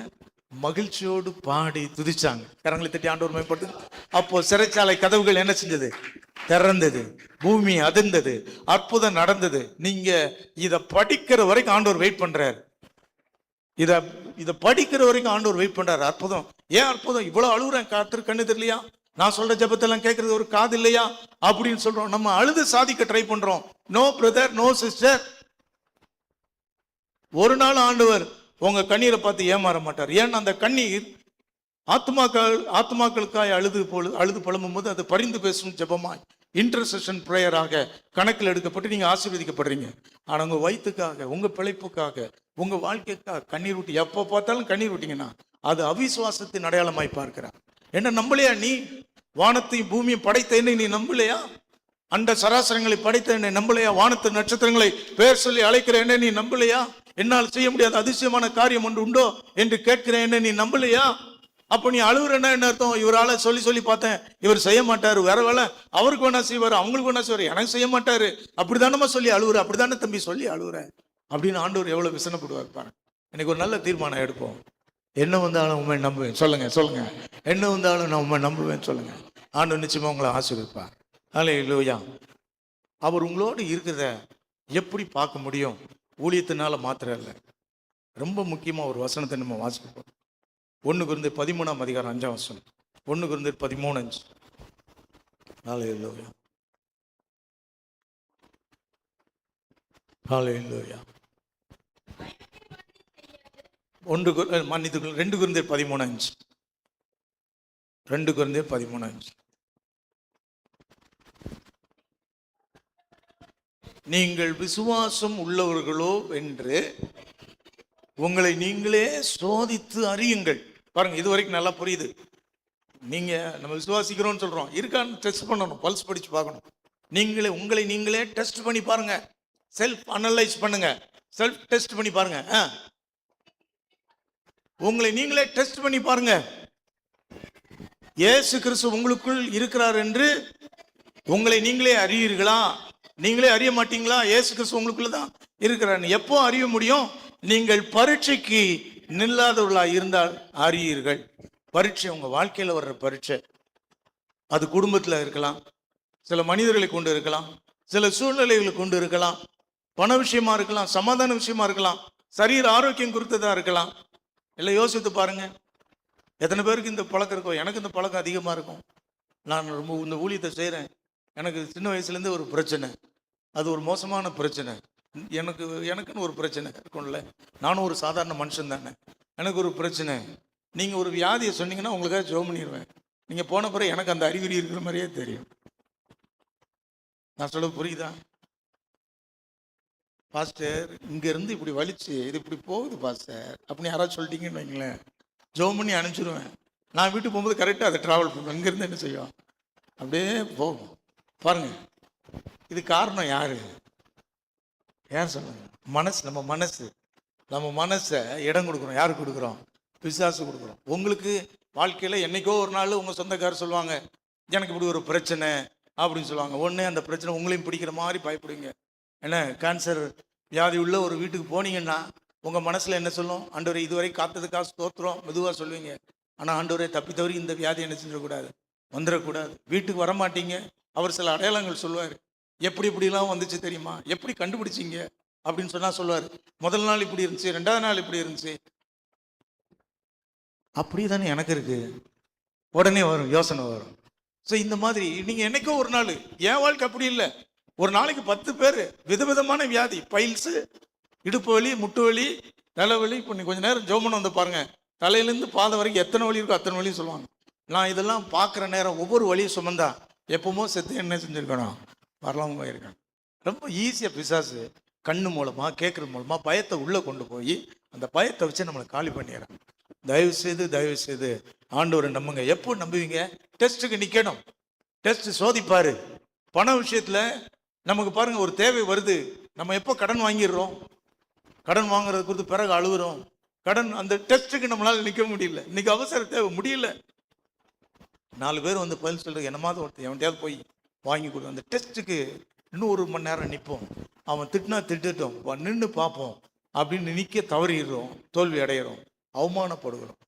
மகிழ்ச்சியோடு பாடி துதிச்சாங்க. கரங்களை தட்டி ஆண்டவர் மேம்பட்டு. அப்போ சிறைச்சாலை கதவுகள் என்ன செஞ்சது? திறந்தது. பூமி அதிர்ந்தது. அற்புதம் நடந்தது. நீங்க இதை படிக்கிற வரைக்கும் ஆண்டவர் வெயிட் பண்றாரு. இதை படிக்கிற வரைக்கும் ஆண்டவர் வெயிட் பண்றாரு. அற்புதம். ஏன் அற்புதம்? இவ்வளவு அழுகுறேன், காத்து கண்ணு தெரியலையா, நான் சொல்ற ஜபத்தெல்லாம் கேட்கறது ஒரு காது இல்லையா அப்படின்னு சொல்றோம். நம்ம அழுது சாதிக்க ட்ரை பண்றோம். No brother, no sister. ஒரு நாள் ஆண்டவர் உங்க கண்ணீரை பார்த்து ஏமாற மாட்டார். ஏன்னா அந்த கண்ணீர் ஆத்மாக்களுக்காய் அழுது புலம்பும் போது அது பரிந்து பேசும் ஜெபமாய் இன்டர்செஷன் பிரேயராக கணக்கில் எடுக்கப்பட்டு நீங்க ஆசீர்வதிக்கப்படுறீங்க. ஆனா உங்க வயிற்றுக்காக, உங்க பிழைப்புக்காக, உங்க வாழ்க்கைக்காக கண்ணீர் விட்டு எப்போ பார்த்தாலும் கண்ணீர் விட்டீங்கன்னா அது அவிசுவாசத்தின் அடையாளமாய் பார்க்கிறார். என்ன நம்பலையா நீ? வானத்தையும் பூமியும் படைத்த என்னை நீ நம்பலையா? அண்ட சராசரங்களை படைத்த என்னை நம்பலையா? வானத்து நட்சத்திரங்களை பேர் சொல்லி அழைக்கிற என்னை நீ நம்பலையா? என்னால் செய்ய முடியாத அதிசயமான காரியம் ஒன்று உண்டோ என்று கேட்கிற என்ன நீ நம்பலையா? அப்போ நீ அழுகுறன்னா என்ன அர்த்தம்? இவரால் சொல்லி பார்த்தேன், இவர் செய்ய மாட்டாரு, வேற வேலை அவருக்கு வேணா செய்வார், அவங்களுக்கு வேணா செய்வார், எனக்கு செய்ய மாட்டாரு, அப்படிதானமா சொல்லி அழுகுற, அப்படித்தானே தம்பி சொல்லி அழுகுற அப்படின்னு ஆண்டவர் எவ்வளவு விசனப்படுவார் பாருங்க. எனக்கு ஒரு நல்ல தீர்மானம் எடுப்போம். என்ன வந்தாலும் உண்மை நம்புவேன் சொல்லுங்க. என்ன வந்தாலும் நான் உண்மை நம்புவேன் சொல்லுங்க. ஆண்டவர் நிச்சயமா உங்களை ஆசீர்வதிப்பார். அல்லேலூயா. அவர் உங்களோடு இருக்கிறத எப்படி பார்க்க முடியும்? ஊழியத்தினால மாத்திரம் இல்லை. ரொம்ப முக்கியமாக ஒரு வசனத்தை நம்ம வாசிப்போம். 1 Corinthians 13 1 Corinthians 13:5. ஹல்லேலூயா, ஹல்லேலூயா. 2 Corinthians 13:5. 2 Corinthians 13:5. நீங்கள் விசுவாசம் உள்ளவர்களோ என்று உங்களை நீங்களே சோதித்து அறியுங்கள். பாருங்க, இது வரைக்கும் நல்லா புரியுது. நீங்க நம்ம விசுவாசிக்கிறோம்னு சொல்றோம், இருக்கான்னு டெஸ்ட் பண்ணணும், பல்ஸ் படிச்சு பார்க்கணும். உங்களை நீங்களே டெஸ்ட் பண்ணி பாருங்க, செல்ஃப் அனலைஸ் பண்ணுங்க, செல்ஃப் டெஸ்ட் பண்ணி பாருங்க. உங்களை நீங்களே டெஸ்ட் பண்ணி பாருங்க. இயேசு கிறிஸ்து உங்களுக்குள் இருக்கிறார் என்று உங்களை நீங்களே அறியீர்களா? நீங்களே அறிய மாட்டீங்களா? இயேசு கிறிஸ்து உங்களுக்குள்ளதான் இருக்கிறார். எப்போ அறிய முடியும்? நீங்கள் பரீட்சைக்கு நில்லாதவர்களா இருந்தால் அறியீர்கள். பரீட்சை உங்க வாழ்க்கையில வர்ற பரீட்சை, அது குடும்பத்துல இருக்கலாம், சில மனிதர்களை கொண்டு இருக்கலாம், சில சூழ்நிலைகளை கொண்டு இருக்கலாம், பண விஷயமா இருக்கலாம், சமாதான விஷயமா இருக்கலாம், சரீர ஆரோக்கியம் குறித்ததா இருக்கலாம். எல்லாம் யோசித்து பாருங்க. எத்தனை பேருக்கு இந்த பழக்கம் இருக்கும்? எனக்கு இந்த பழக்கம் அதிகமா இருக்கும். நான் ரொம்ப இந்த ஊழியத்தை செய்கிறேன், எனக்கு சின்ன வயசுலேருந்து ஒரு பிரச்சனை, அது ஒரு மோசமான பிரச்சனை. எனக்குன்னு ஒரு பிரச்சனை இருக்கும்ல, நானும் ஒரு சாதாரண மனுஷன் தானே, எனக்கு ஒரு பிரச்சனை. நீங்கள் ஒரு வியாதியை சொன்னீங்கன்னா உங்களுக்காக ஜெபம் பண்ணிடுவேன். நீங்கள் போன பிறகு எனக்கு அந்த அறிகுறி இருக்கிற மாதிரியே தெரியும். நான் சொல்ல புரியுதா? பாஸ்டர் இங்கேருந்து இப்படி வலிச்சு இது இப்படி போகுது பாஸ்டர் அப்படின்னு யாராவது சொல்லிட்டீங்கன்னு வைங்களேன், ஜோம் பண்ணி அனுப்பிச்சிடுவேன். நான் வீட்டுக்கு போகும்போது கரெக்டாக அதை ட்ராவல் பண்ணுவேன். இங்கேருந்து என்ன செய்யும், அப்படியே போகும். பாருங்க, இது காரணம் யார் சொல்லுங்க? மனசு. நம்ம மனசை இடம் கொடுக்குறோம். யாருக்கு கொடுக்குறோம்? பிசாசு கொடுக்குறோம். உங்களுக்கு வாழ்க்கையில் என்றைக்கோ ஒரு நாள் உங்கள் சொந்தக்காரர் சொல்லுவாங்க, எனக்கு இப்படி ஒரு பிரச்சனை அப்படின்னு சொல்லுவாங்க. உடனே அந்த பிரச்சனை உங்களையும் பிடிக்கிற மாதிரி பயப்படுவீங்க. என்ன, கேன்சர் வியாதி உள்ள ஒரு வீட்டுக்கு போனீங்கன்னா உங்கள் மனசில் என்ன சொல்லும்? ஆண்டவரே இதுவரை காத்ததுக்காக ஸ்தோத்திரம் மெதுவாக சொல்லுவீங்க. ஆனால் ஆண்டவரே தப்பி தவறி இந்த வியாதி என்ன செஞ்சிடக்கூடாது, வந்துடக்கூடாது. வீட்டுக்கு வரமாட்டீங்க. அவர் சில அடையாளங்கள் சொல்லுவார். இப்படிலாம் வந்துச்சு தெரியுமா, எப்படி கண்டுபிடிச்சிங்க அப்படின்னு சொல்லுவார். முதல் நாள் இப்படி இருந்துச்சு, 2வது நாள் இப்படி இருந்துச்சு. அப்படி தானே எனக்கு இருக்கு. உடனே வரும், யோசனை வரும். ஸோ இந்த மாதிரி நீங்கள் என்னைக்கோ ஒரு நாள், என் வாழ்க்கை அப்படி இல்லை. ஒரு நாளைக்கு 10 பேர் விதவிதமான வியாதி, பைல்ஸு, இடுப்பு வலி, முட்டு வலி, தலைவலி. இப்போ நீ கொஞ்சம் நேரம் ஜோமன் வந்து பாருங்க, தலையிலேருந்து பாதம் வரைக்கும் எத்தனை வலி இருக்கோ அத்தனை வலியும் சொல்லுவாங்க. நான் இதெல்லாம் பார்க்குற நேரம் ஒவ்வொரு வலியும் சுமந்தா எப்பவுமோ செத்து என்ன செஞ்சுருக்கணும், வரலாம போயிருக்கேன். ரொம்ப ஈஸியாக பிசாசு கண்ணு மூலமாக கேட்குறது மூலமாக பயத்தை உள்ளே கொண்டு போய் அந்த பயத்தை வச்சு நம்மளை காலி பண்ணிடுறாங்க. தயவு செய்து ஆண்டவரை நம்புங்க. எப்போ நம்புவீங்க? டெஸ்ட்டுக்கு நிற்கணும். டெஸ்ட் சோதிப்பாரு. பண விஷயத்தில் நமக்கு பாருங்க, ஒரு தேவை வருது, நம்ம எப்போ கடன் வாங்கிடுறோம், கடன் வாங்குறது குறித்து பிறகு அழுகுறோம். கடன் அந்த டெஸ்ட்டுக்கு நம்மளால நிற்க முடியல. இன்னைக்கு அவசர தேவை முடியல. 4 பேர் வந்து பதில் சொல்றது, என்னமாவது ஒருத்தர் எவன்டையாவது போய் வாங்கி கொடு. அந்த டெஸ்ட்டுக்கு இன்னும் 1 மணி நேரம் நிற்போம். அவன் திட்டினா திட்டட்டும், நின்று பார்ப்போம் அப்படின்னு நிற்க தவறிடுறோம், தோல்வி அடைகிறோம், அவமானப்படுகிறோம்.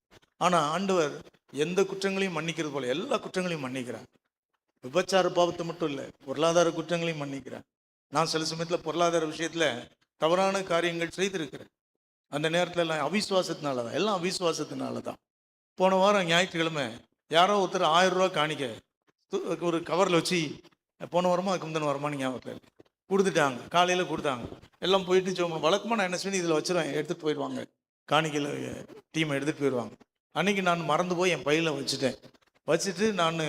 ஆனால் ஆண்டவர் எந்த குற்றங்களையும் மன்னிக்கிறது போல எல்லா குற்றங்களையும் மன்னிக்கிறார். விபச்சார பாவத்தை மட்டும் இல்லை, பொருளாதார குற்றங்களையும் மன்னிக்கிறார். நான் சில சமயத்தில் பொருளாதார விஷயத்தில் தவறான காரியங்கள் செய்திருக்கிறேன். அந்த நேரத்தில் எல்லாம் அவிசுவாசத்தினால தான், எல்லாம் அவிசுவாசத்தினால தான். போன வாரம் ஞாயிற்றுக்கிழமை யாரோ ஒருத்தர் 1000 ரூபா காணிக்க ஒரு கவரில் வச்சு, போன வாரமா அதுக்கு முந்தின வாரமானு ஞாபகத்தில் கொடுத்துட்டாங்க. காலையில் கொடுத்தாங்க. எல்லாம் போயிட்டு வழக்கமாக நான் என்ன செய்யணும், இதில் வச்சுருவேன், எடுத்துகிட்டு போயிடுவாங்க. காணிக்கையில் டீமை எடுத்துகிட்டு போயிடுவாங்க. அன்றைக்கி நான் மறந்து போய் என் பையில் வச்சுட்டு நான்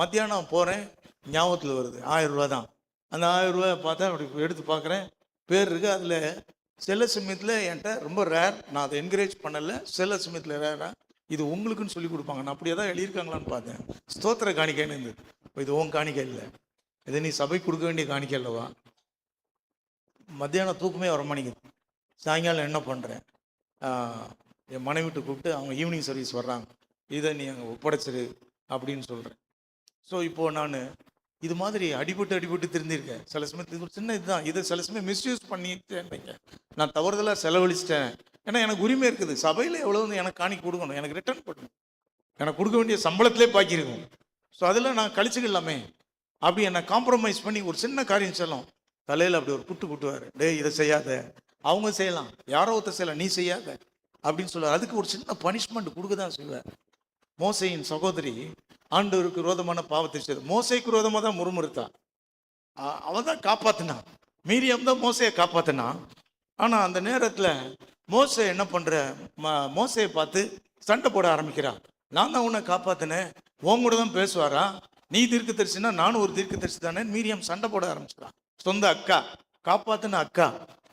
மத்தியானம் போகிறேன், ஞாபகத்தில் வருது 1000 ரூபா தான். அந்த 1000 ரூபாய் பார்த்தா அப்படி எடுத்து பார்க்குறேன், பேர் இருக்குது. அதில் சில சமயத்தில் என்கிட்ட ரொம்ப ரேர், நான் அதை என்கரேஜ் பண்ணலை. சில சமயத்தில் ரேராக இது உங்களுக்குன்னு சொல்லி கொடுப்பாங்க. நான் அப்படியே தான் எழுதியிருக்காங்களான்னு பார்த்தேன். ஸ்தோத்திர காணிக்கைன்னு இருந்தது. இது உன் காணிக்கை இல்லை, இதை நீ சபை கொடுக்க வேண்டிய காணிக்கை அல்லவா. மத்தியானம் தூக்கமே வர மாட்டேங்குது. சாயங்காலம் என்ன பண்ணுறேன், என் மனைவிட்டு கூப்பிட்டு, அவங்க ஈவினிங் சர்வீஸ் வர்றாங்க, இதை நீ அங்கே ஒப்படைச்சிரு அப்படின்னு சொல்கிறேன். ஸோ இப்போது நான் இது மாதிரி அடிபட்டு திருந்திருக்கேன். சில சமயத்தில் இது ஒரு சின்ன இதுதான், இதை சில சமயம் மிஸ்யூஸ் பண்ணிட்டேன். நான் தவறுதலாக செலவழிச்சிட்டேன். ஏன்னா எனக்கு உரிமை இருக்குது. சபையில் எவ்வளோ எனக்கு காணிக்க கொடுக்கணும், எனக்கு ரிட்டர்ன் பண்ணணும், எனக்கு கொடுக்க வேண்டிய சம்பளத்திலே பாக்கியிருக்கும். ஸோ அதில் நான் கழிச்சுக்கலாமே அப்படி என்னை காம்ப்ரமைஸ் பண்ணி ஒரு சின்ன காரியம் செல்லும், தலையில் அப்படி ஒரு குட்டுவார். டேய் இதை செய்யாத, அவங்க செய்யலாம், யாரோ ஒருத்தர் செய்யலாம், நீ செய்யாத அப்படின்னு சொல்லுவார். அதுக்கு ஒரு சின்ன பனிஷ்மெண்ட் கொடுக்க தான் செய்வார். மோசையின் சகோதரி ஆண்டவருக்கு விரோதமான பாவத்தை செய்து மோசைக்கு விரோதமாக தான் முறுமுறுத்தான். அவன் தான் காப்பாத்தினான். மீரியம் தான் மோசையை காப்பாத்தினான். ஆனால் அந்த நேரத்தில் மோசை என்ன பண்ணுற, மோசையை பார்த்து சண்டை போட ஆரம்பிக்கிறான். நான் தான் உன்னை காப்பாத்தினேன், உன் கூட தான் பேசுவாரா, நீ தீர்க்க தரிசினா நானும் ஒரு தீர்க்க தரிசி தானே. மீரியம் சண்டை போட ஆரம்பிச்சிட்டான். சொந்த அக்கா, காப்பாத்தின அக்கா,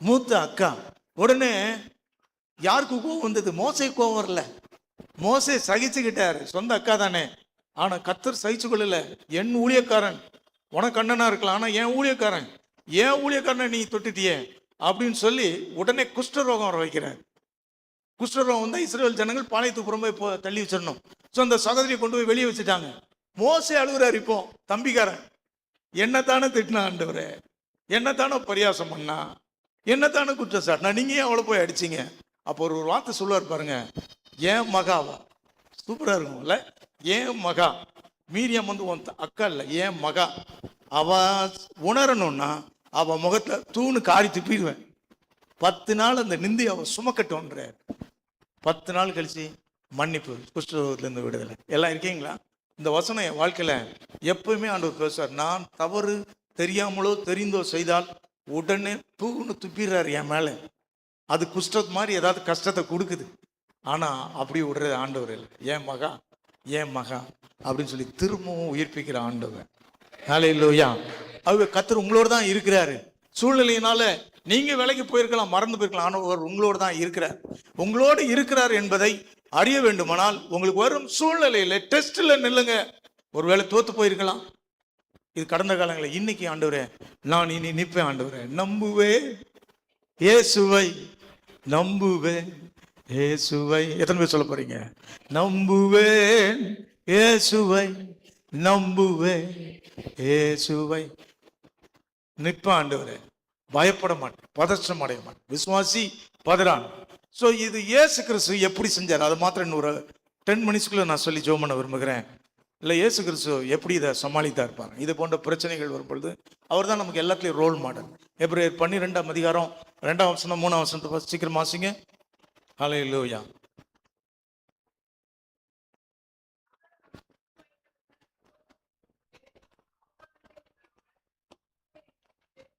மூத்த அக்கா. உடனே யாருக்கு கோவம் வந்தது? மோசை கோவம் வரல. மோசை சகிச்சுக்கிட்டாரு, சொந்த அக்கா தானே. ஆனா கர்த்தர் சகிச்சு கொள்ளல. என் ஊழியக்காரன் உனக்கு அண்ணனா இருக்கலாம், ஆனா என் ஊழியக்காரனை நீ தொட்டுட்டியே அப்படின்னு சொல்லி உடனே குஷ்டரோகம் வர வைக்கிறார். குஷ்டரோகம் வந்தா இஸ்ரவேல் ஜனங்கள் பாளையத்துக்கு புறம்பே தள்ளி வச்சிடணும். ஸோ அந்த சகோதரியை கொண்டு போய் வெளியே வச்சுட்டாங்க. மோசை அழுகுறாரு. இப்போ தம்பிக்காரன், என்னத்தானே திட்டினா ஆண்டவரே, என்னத்தானே பரியாசம் பண்ணா, என்னத்தானே குற்றச்சாட்டுனா, நீங்க ஏன் அவளை போய் அடிச்சிங்க? அப்போ ஒரு வார்த்தை சொல்லுவார் பாருங்க, ஏன் மகாவா. சூப்பரா இருக்கும்ல, ஏன் மகா. மீரியம் வந்து உன் அக்கா இல்லை, ஏன் மகா. அவ உணரணும்னா அவ முகத்துல தூணு காரி துப்பிடுவேன். 10 நாள் அந்த நிந்தி அவ சுமக்கட்டோன்ற. 10 நாள் கழிச்சு மன்னிப்பு, குஷ்டரோகத்திலிருந்து விடுதலை. எல்லாம் இருக்கீங்களா? இந்த வசனம் என் வாழ்க்கையில எப்பவுமே ஆண்டவர் பேசுவார். நான் தவறு தெரியாமலோ தெரிந்தோ செய்தால் உடனே தூணு துப்பிடுறாரு என் மேல. அது குஷ்டம் மாதிரி ஏதாவது கஷ்டத்தை கொடுக்குது. ஆனா அப்படி விடுறது ஆண்டவர் இல்லை. ஏன் மகா அப்படின்னு சொல்லி திரும்பவும் உயிர்ப்பிக்கிற ஆண்டவர். ஹல்லேலூயா. அவங்க கர்த்தர் உங்களோட தான் இருக்கிறாரு. சூழ்நிலையினால நீங்க வேலைக்கு போயிருக்கலாம், மறந்து போயிருக்கலாம். ஆனால் அவர் உங்களோடு தான் இருக்கிறார். உங்களோடு இருக்கிறார் என்பதை அறிய வேண்டுமானால் உங்களுக்கு வரும் சூழ்நிலையில டெஸ்ட்ல நில்லுங்க. ஒருவேளை தோத்து போயிருக்கலாம். இது கடந்த காலங்களில். இன்னைக்கு ஆண்டவரே நான் இனி நிற்பேன், ஆண்டவரே நம்புவேன் இயேசுவை, நம்புவேன் இயேசுவை. எத்தனை பேர் சொல்ல போறீங்க? நம்புவேன் இயேசுவை, நம்புவேன் இயேசுவை. நிற்பேன் ஆண்டவரே, பயப்பட மாட்டேன், பதற்றம் அடைய மாட்டேன். விசுவாசி பதறான். ஸோ இது இயேசு கிறிஸ்து எப்படி செஞ்சார், அதை மாத்திரம் இன்னொரு 10 மினிட்ஸ்க்குள்ள நான் சொல்லி ஜெபம் பண்ண விரும்புகிறேன். இல்லை இயேசு கிறிஸ்து எப்படி இதை சமாளித்தா இருப்பாங்க. இது போன்ற பிரச்சனைகள் வரும் பொழுது அவர் தான் நமக்கு எல்லாத்துலேயும் ரோல் மாடல். எபிரேயர் 12ஆம் அதிகாரம் 2ஆம் வசனம் 3ஆம் வசனத்தை சீக்கிரம் வாசிங்க. ஹல்லேலூயா.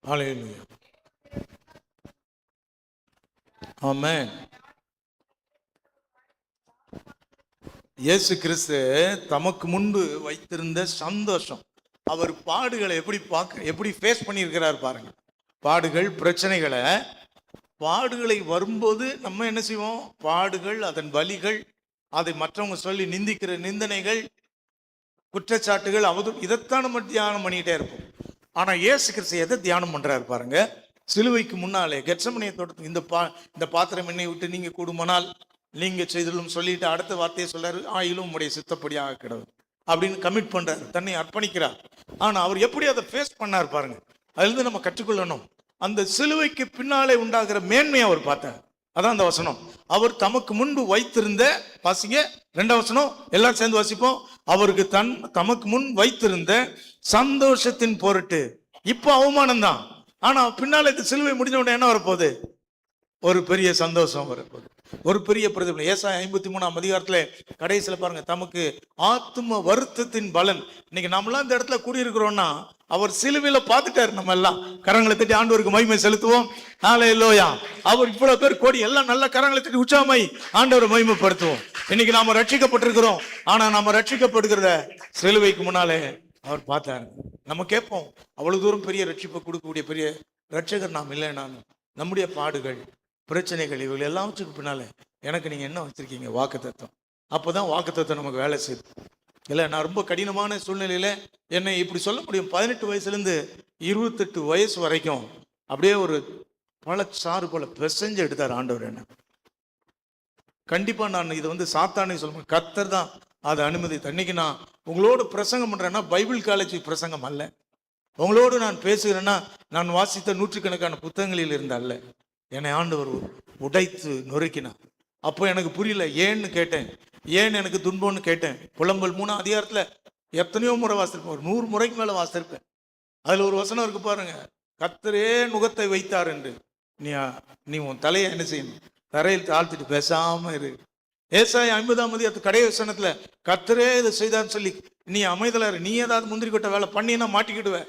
ஹல்லேலூயா. ஆமென். இயேசு கிறிஸ்து தமக்கு முன்பு வைத்திருந்த சந்தோஷம், அவர் பாடுகளை எப்படி ஃபேஸ் பண்ணியிருக்கிறார் பாருங்க. பாடுகள், பாடுகளை வரும்போது நம்ம என்ன செய்வோம்? பாடுகள், அதன் வலிகள், அதை மற்றவங்க சொல்லி நிந்திக்கிற நிந்தனைகள், குற்றச்சாட்டுகள், இதைத்தான் நம்ம தியானம் பண்ணிக்கிட்டே இருப்போம். ஆனா இயேசு கிறிஸ்து எதை தியானம் பண்றாரு பாருங்க. சிலுவைக்கு முன்னாலே கெத்செமனே தோட்டத்தில் இந்த பாத்திரம் என்னை விட்டு நீங்க கூடுமானால் நீங்க செய்தலும் சொல்லிட்டு அடுத்த வார்த்தையை சொல்றாரு, ஆயிலும் உடைய சித்தப்படியாக கிடவு அப்படின்னு கமிட் பண்றாரு, தன்னை அர்ப்பணிக்கிறார். ஆனா அவர் எப்படி அதை ஃபேஸ் பண்ணார் பாருங்க. அதுலேருந்து நம்ம கற்றுக்கொள்ளணும். அந்த சிலுவைக்கு பின்னாலே உண்டாகிற மேன்மையை அவர் பார்த்தார். அதான் அந்த வசனம். அவர் தமக்கு முன்பு வைத்திருந்த, வாசிங்க 2ஆம் வசனம், எல்லாரும் சேர்ந்து வாசிப்போம். அவருக்கு தமக்கு முன் வைத்திருந்த சந்தோஷத்தின் பொருட்டு. இப்போ அவமானம் தான், ஆனா பின்னால இந்த சிலுவை முடிஞ்ச உடனே என்ன வரப்போகுது? ஒரு பெரிய சந்தோஷம் வரப்போகுது, ஒரு பெரிய பிரதிபலன். ஏசாயா 53ஆம் அதிகாரத்துல கடைசியில பாருங்க, தமக்கு ஆத்தும வருத்தத்தின் பலன். இன்னைக்கு நம்மளாம் இந்த இடத்துல கூடியிருக்கிறோம்னா அவர் சிலுவையில பார்த்துட்டாரு. நம்ம எல்லாம் கரங்களை தட்டி ஆண்டவருக்கு மகிமை செலுத்துவோம். ஹல்லேலூயா. அவர் இவ்வளவு பேர் கோடி எல்லாம் நல்ல கரங்களை தட்டி உற்சாகமை ஆண்டவரை மகிமைப்படுத்துவோம். இன்னைக்கு நாம ரட்சிக்கப்பட்டிருக்கிறோம். ஆனா நம்ம ரட்சிக்கப்படுகிறத சிலுவைக்கு முன்னாலே அவர் பார்த்தாரு. நம்ம கேட்போம், அவ்வளவு தூரம் பெரிய ரட்சிப்பை கொடுக்கக்கூடிய பெரிய ரட்சகர் நாம் இல்லை. நான் நம்முடைய பாடுகள், பிரச்சனைகள், இவர்கள் எல்லாத்துக்கு பின்னால எனக்கு நீங்க என்ன வச்சிருக்கீங்க? வாக்குத்தத்தம். அப்போதான் வாக்குத்தத்தம் நமக்கு வேலை செய்யுது. இல்லை நான் ரொம்ப கடினமான சூழ்நிலையில என்னை இப்படி சொல்ல முடியும். 18 வயசுலேருந்து 28 வயசு வரைக்கும் அப்படியே ஒரு பழச்சாறு போல பெசஞ்சு எடுத்தார் ஆண்டவர் என்ன. கண்டிப்பா நான் இதை சாத்தானே சொல்ல, கர்த்தர் தான் அதை அனுமதித்தார். இன்னைக்கு நான் உங்களோடு பிரசங்கம் பண்றேன்னா பைபிள் காலேஜ் பிரசங்கம் அல்ல. உங்களோடு நான் பேசுகிறேன்னா நான் வாசித்த நூற்றுக்கணக்கான புத்தகங்களில் இருந்த அல்ல. என்னை ஆண்டவர் உடைத்து நொறுக்கினார். அப்போ எனக்கு புரியல, ஏன்னு கேட்டேன். ஏன் எனக்கு துன்பம்னு கேட்டேன். புலம்பல் 3ஆம் அதிகாரத்துல எத்தனையோ முறை வாசிருப்பேன், ஒரு 100 முறைக்கு மேல வாசிருப்பேன். அதுல ஒரு வசனம் இருக்கு பாருங்க, கர்த்தரே நுகத்தை வைத்தார் என்று. நீ உன் தலையை என்ன செய்யணும்? தரையில் தாழ்த்திட்டு பேசாம இரு. ஏசாயா 50ஆம் அதிகாரத்து கடை வசனத்துல கர்த்தரே இதை செய்தான்னு சொல்லி நீ அமைதலா இரு. நீ ஏதாவது முந்திரி கொட்ட வேலை பண்ணினா மாட்டிக்கிடுவ